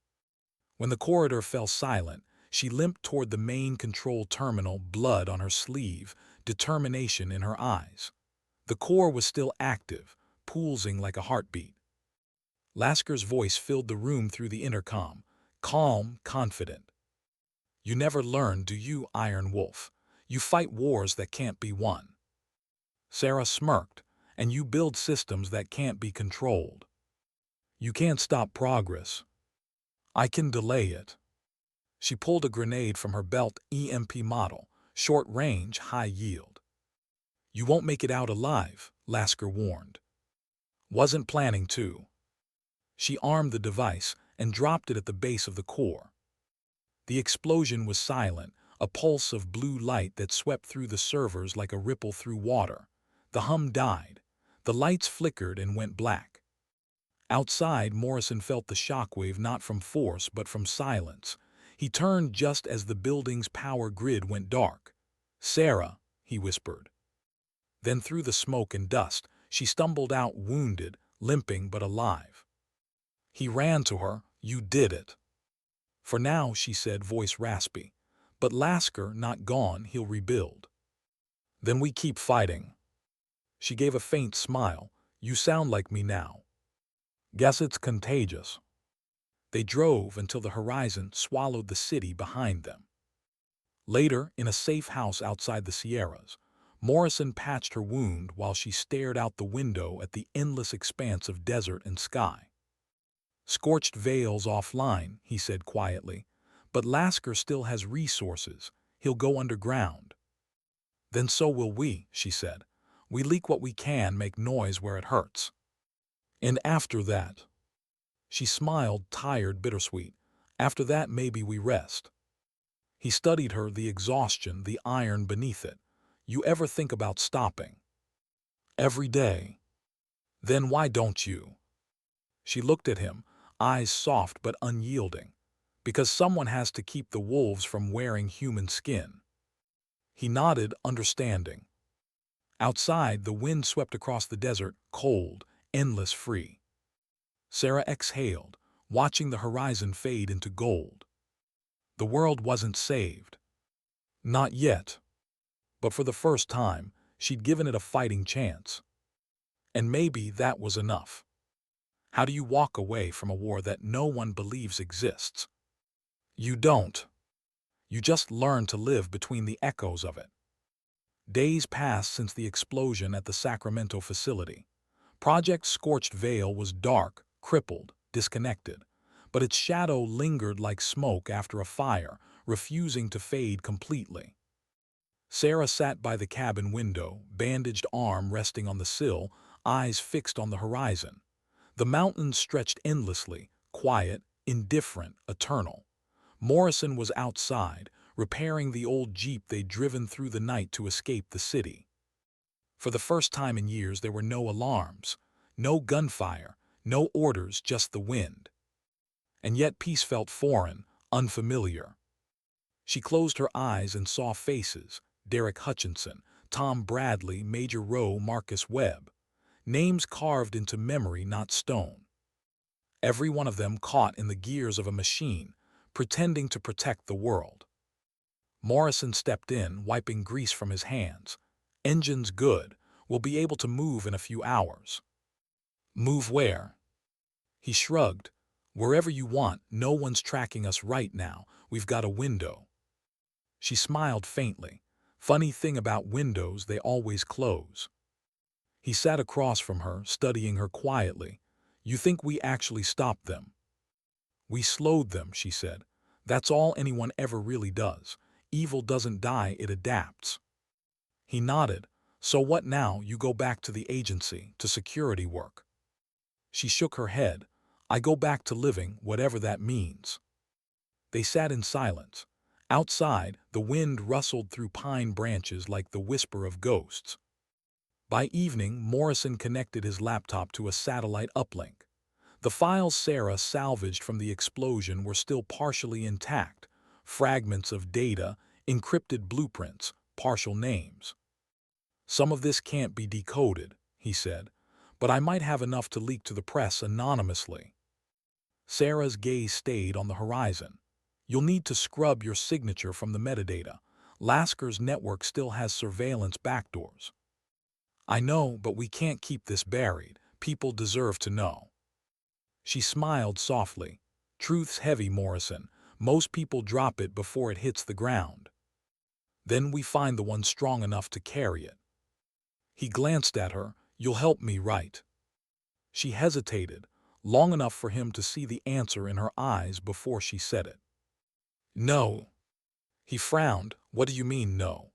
[SPEAKER 1] When the corridor fell silent, she limped toward the main control terminal, blood on her sleeve, determination in her eyes. The core was still active, pulsing like a heartbeat. Lasker's voice filled the room through the intercom, calm, confident. You never learn, do you, Iron Wolf? You fight wars that can't be won. Sarah smirked. And you build systems that can't be controlled. You can't stop progress. I can delay it. She pulled a grenade from her belt, EMP model, short range, high yield. You won't make it out alive, Lasker warned. Wasn't planning to. She armed the device and dropped it at the base of the core. The explosion was silent, a pulse of blue light that swept through the servers like a ripple through water. The hum died. The lights flickered and went black. Outside, Morrison felt the shockwave not from force but from silence. He turned just as the building's power grid went dark. Sarah, he whispered. Then through the smoke and dust, she stumbled out, wounded, limping but alive. He ran to her. You did it. For now, she said, voice raspy. But Lasker, not gone, he'll rebuild. Then we keep fighting. She gave a faint smile. You sound like me now. Guess it's contagious. They drove until the horizon swallowed the city behind them. Later, in a safe house outside the Sierras, Morrison patched her wound while she stared out the window at the endless expanse of desert and sky. Scorched Vale's offline, he said quietly, but Lasker still has resources. He'll go underground. Then so will we, she said. We leak what we can, make noise where it hurts. And after that, she smiled, tired, bittersweet. After that, maybe we rest. He studied her, the exhaustion, the iron beneath it. You ever think about stopping? Every day. Then why don't you? She looked at him, eyes soft but unyielding. Because someone has to keep the wolves from wearing human skin. He nodded, understanding. Outside, the wind swept across the desert, cold, endless, free. Sarah exhaled, watching the horizon fade into gold. The world wasn't saved. Not yet. But for the first time, she'd given it a fighting chance. And maybe that was enough. How do you walk away from a war that no one believes exists? You don't. You just learn to live between the echoes of it. Days passed since the explosion at the Sacramento facility. Project Scorched Vale was dark, crippled, disconnected, but its shadow lingered like smoke after a fire, refusing to fade completely. Sarah sat by the cabin window, bandaged arm resting on the sill, eyes fixed on the horizon. The mountains stretched endlessly, quiet, indifferent, eternal. Morrison was outside, repairing the old Jeep they'd driven through the night to escape the city. For the first time in years, there were no alarms, no gunfire, no orders, just the wind. And yet peace felt foreign, unfamiliar. She closed her eyes and saw faces: Derek Hutchinson, Tom Bradley, Major Rowe, Marcus Webb. Names carved into memory, not stone. Every one of them caught in the gears of a machine, pretending to protect the world. Morrison stepped in, wiping grease from his hands. "Engine's good. We'll be able to move in a few hours." "Move where?" He shrugged. "Wherever you want. No one's tracking us right now. We've got a window." She smiled faintly. Funny thing about windows, they always close. He sat across from her, studying her quietly. "You think we actually stopped them?" "We slowed them," she said. "That's all anyone ever really does. Evil doesn't die, it adapts." He nodded. "So what now? You go back to the agency, to security work?" She shook her head. "I go back to living, whatever that means." They sat in silence. Outside, the wind rustled through pine branches like the whisper of ghosts. By evening, Morrison connected his laptop to a satellite uplink. The files Sarah salvaged from the explosion were still partially intact, fragments of data, encrypted blueprints, partial names. "Some of this can't be decoded," he said, "but I might have enough to leak to the press anonymously." Sarah's gaze stayed on the horizon. "You'll need to scrub your signature from the metadata. Lasker's network still has surveillance backdoors." "I know, but we can't keep this buried. People deserve to know." She smiled softly. "Truth's heavy, Morrison. Most people drop it before it hits the ground. Then we find the one strong enough to carry it." He glanced at her. "You'll help me, right?" She hesitated, long enough for him to see the answer in her eyes before she said it. "No." He frowned. "What do you mean, no?"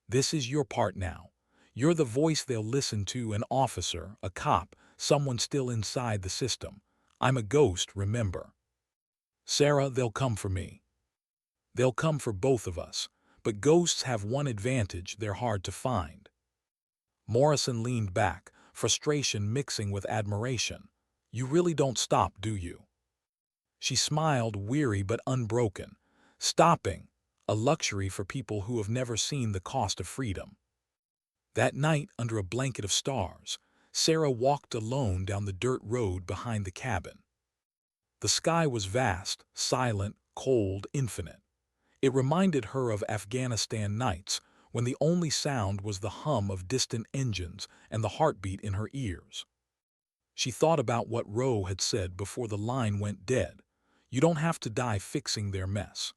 [SPEAKER 1] "This is your part now. You're the voice they'll listen to, an officer, a cop, someone still inside the system. I'm a ghost, remember." "Sarah, they'll come for me." "They'll come for both of us. But ghosts have one advantage: they're hard to find." Morrison leaned back, frustration mixing with admiration. "You really don't stop, do you?" She smiled, weary but unbroken. "Stopping, a luxury for people who have never seen the cost of freedom." That night, under a blanket of stars, Sarah walked alone down the dirt road behind the cabin. The sky was vast, silent, cold, infinite. It reminded her of Afghanistan nights, when the only sound was the hum of distant engines and the heartbeat in her ears. She thought about what Rowe had said before the line went dead. "You don't have to die fixing their mess."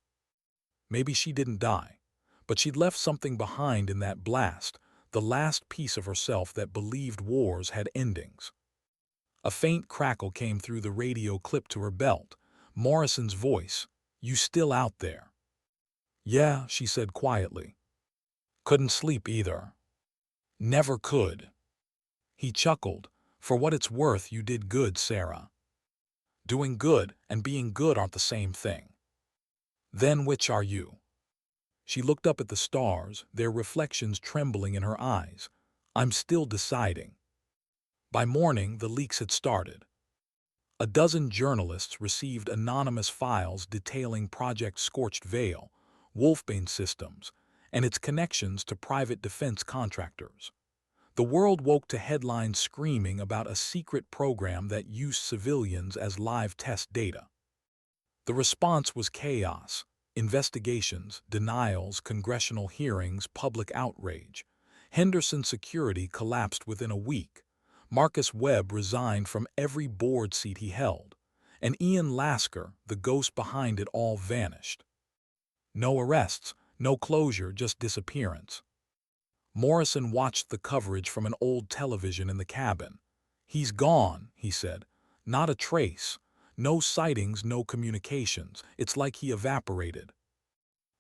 [SPEAKER 1] Maybe she didn't die, but she'd left something behind in that blast, the last piece of herself that believed wars had endings. A faint crackle came through the radio clip to her belt. Morrison's voice. "You still out there?" "Yeah," she said quietly. "Couldn't sleep either." "Never could." He chuckled. "For what it's worth, you did good, Sarah." "Doing good and being good aren't the same thing." "Then which are you?" She looked up at the stars, their reflections trembling in her eyes. "I'm still deciding." By morning, the leaks had started. A dozen journalists received anonymous files detailing Project Scorched Veil, Wolfbane Systems, and its connections to private defense contractors. The world woke to headlines screaming about a secret program that used civilians as live test data. The response was chaos: investigations, denials, congressional hearings, public outrage. Henderson Security collapsed within a week. Marcus Webb resigned from every board seat he held. And Ian Lasker, the ghost behind it all, vanished. No arrests, no closure, just disappearance. Morrison watched the coverage from an old television in the cabin. "He's gone," he said. "Not a trace. No sightings, no communications. It's like he evaporated."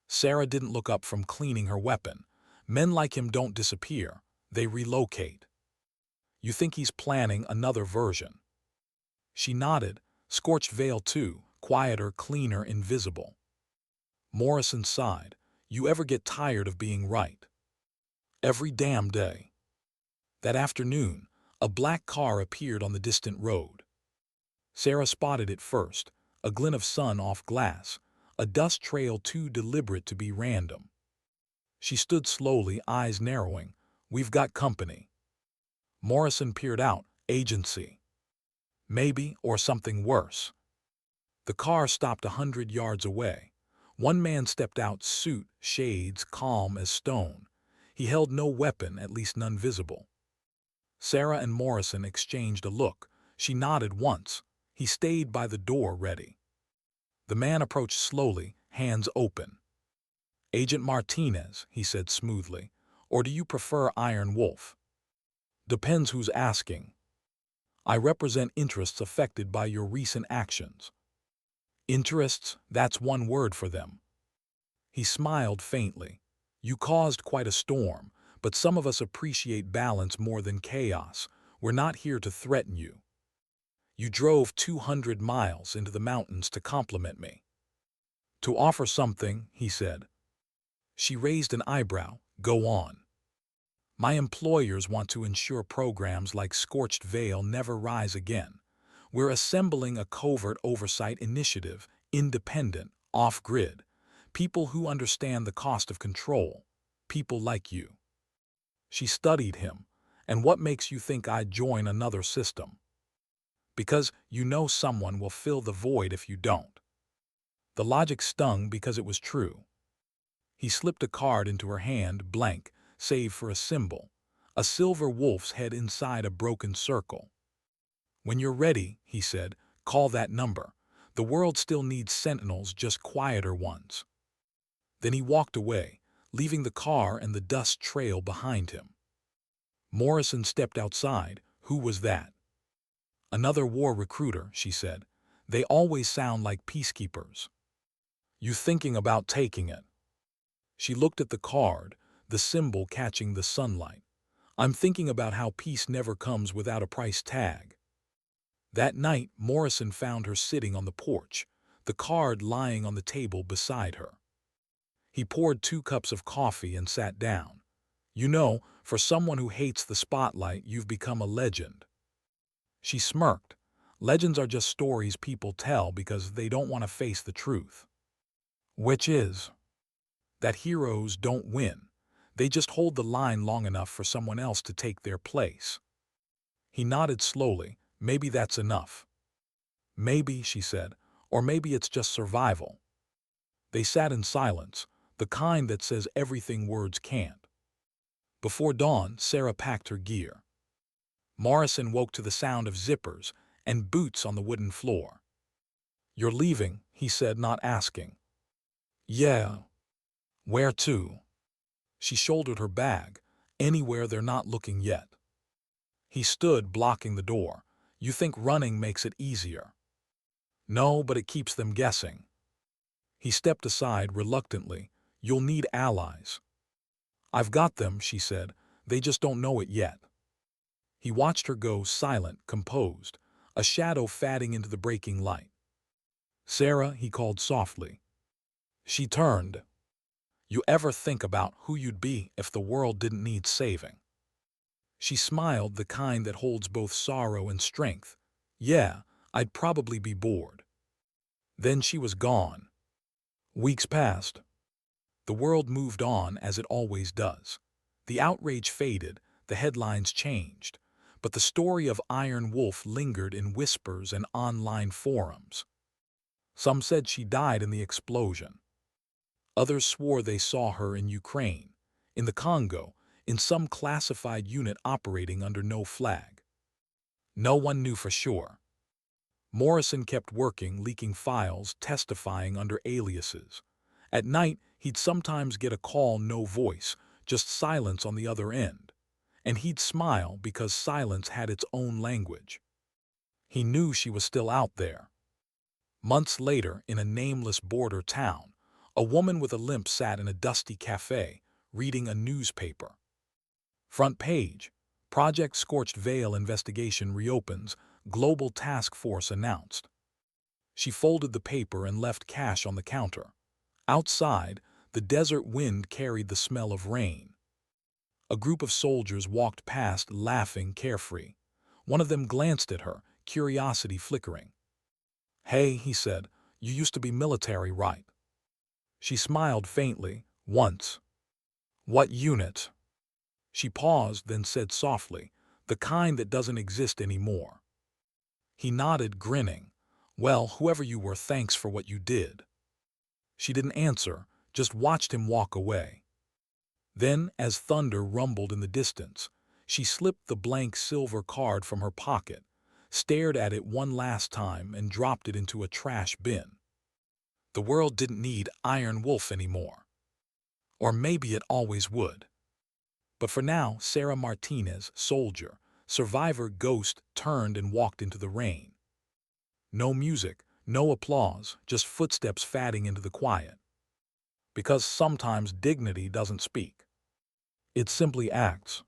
[SPEAKER 1] Sarah didn't look up from cleaning her weapon. "Men like him don't disappear. They relocate." "You think he's planning another version?" She nodded. "Scorched Veil too. Quieter, cleaner, invisible." Morrison sighed. "You ever get tired of being right?" "Every damn day." That afternoon, a black car appeared on the distant road. Sarah spotted it first, a glint of sun off glass, a dust trail too deliberate to be random. She stood slowly, eyes narrowing. "We've got company." Morrison peered out. "Agency. Maybe, or something worse." The car stopped 100 yards away. One man stepped out, suit, shades, calm as stone. He held no weapon, at least none visible. Sarah and Morrison exchanged a look. She nodded once. He stayed by the door, ready. The man approached slowly, hands open. "Agent Martinez," he said smoothly, "or do you prefer Iron Wolf?" "Depends who's asking. I represent interests affected by your recent actions." "Interests, that's one word for them." He smiled faintly. "You caused quite a storm, but some of us appreciate balance more than chaos. We're not here to threaten you. You drove 200 miles into the mountains to compliment me." "To offer something," he said. She raised an eyebrow. "Go on." "My employers want to ensure programs like Scorched never rise again. We're assembling a covert oversight initiative, independent, off-grid. People who understand the cost of control. People like you." She studied him. "And what makes you think I'd join another system?" "Because you know someone will fill the void if you don't." The logic stung because it was true. He slipped a card into her hand, blank, save for a symbol. A silver wolf's head inside a broken circle. "When you're ready," he said, "call that number. The world still needs sentinels, just quieter ones." Then he walked away, leaving the car and the dust trail behind him. Morrison stepped outside. "Who was that?" "Another war recruiter," she said. "They always sound like peacekeepers." "You thinking about taking it?" She looked at the card, the symbol catching the sunlight. "I'm thinking about how peace never comes without a price tag." That night, Morrison found her sitting on the porch, the card lying on the table beside her. He poured 2 cups of coffee and sat down. "You know, for someone who hates the spotlight, you've become a legend." She smirked. "Legends are just stories people tell because they don't want to face the truth." "Which is?" "That heroes don't win. They just hold the line long enough for someone else to take their place." He nodded slowly. "Maybe that's enough." "Maybe," she said, "or maybe it's just survival." They sat in silence, the kind that says everything words can't. Before dawn, Sarah packed her gear. Morrison woke to the sound of zippers and boots on the wooden floor. "You're leaving," he said, not asking. "Yeah." "Where to?" She shouldered her bag. "Anywhere they're not looking yet." He stood, blocking the door. "You think running makes it easier?" "No, but it keeps them guessing." He stepped aside reluctantly. "You'll need allies." "I've got them," she said. "They just don't know it yet." He watched her go, silent, composed, a shadow fading into the breaking light. "Sarah," he called softly. She turned. "You ever think about who you'd be if the world didn't need saving?" She smiled, the kind that holds both sorrow and strength. "Yeah, I'd probably be bored." Then she was gone. Weeks passed. The world moved on as it always does. The outrage faded, the headlines changed, but the story of Iron Wolf lingered in whispers and online forums. Some said she died in the explosion. Others swore they saw her in Ukraine, in the Congo, in some classified unit operating under no flag. No one knew for sure. Morrison kept working, leaking files, testifying under aliases. At night, he'd sometimes get a call, no voice, just silence on the other end. And he'd smile because silence had its own language. He knew she was still out there. Months later, in a nameless border town, a woman with a limp sat in a dusty café, reading a newspaper. Front page: Project Scorched investigation reopens, Global Task Force announced. She folded the paper and left cash on the counter. Outside, the desert wind carried the smell of rain. A group of soldiers walked past, laughing, carefree. One of them glanced at her, curiosity flickering. "Hey," he said, "you used to be military, right?" She smiled faintly. "Once." What unit? She paused, then said softly, the kind that doesn't exist anymore. He nodded, grinning. Well, whoever you were, thanks for what you did. She didn't answer, just watched him walk away. Then, as thunder rumbled in the distance, she slipped the blank silver card from her pocket, stared at it one last time, and dropped it into a trash bin. The world didn't need Iron Wolf anymore. Or maybe it always would. But for now, Sarah Martinez, soldier, survivor, ghost, turned and walked into the rain. No music, no applause, just footsteps fading into the quiet. Because sometimes dignity doesn't speak. It simply acts.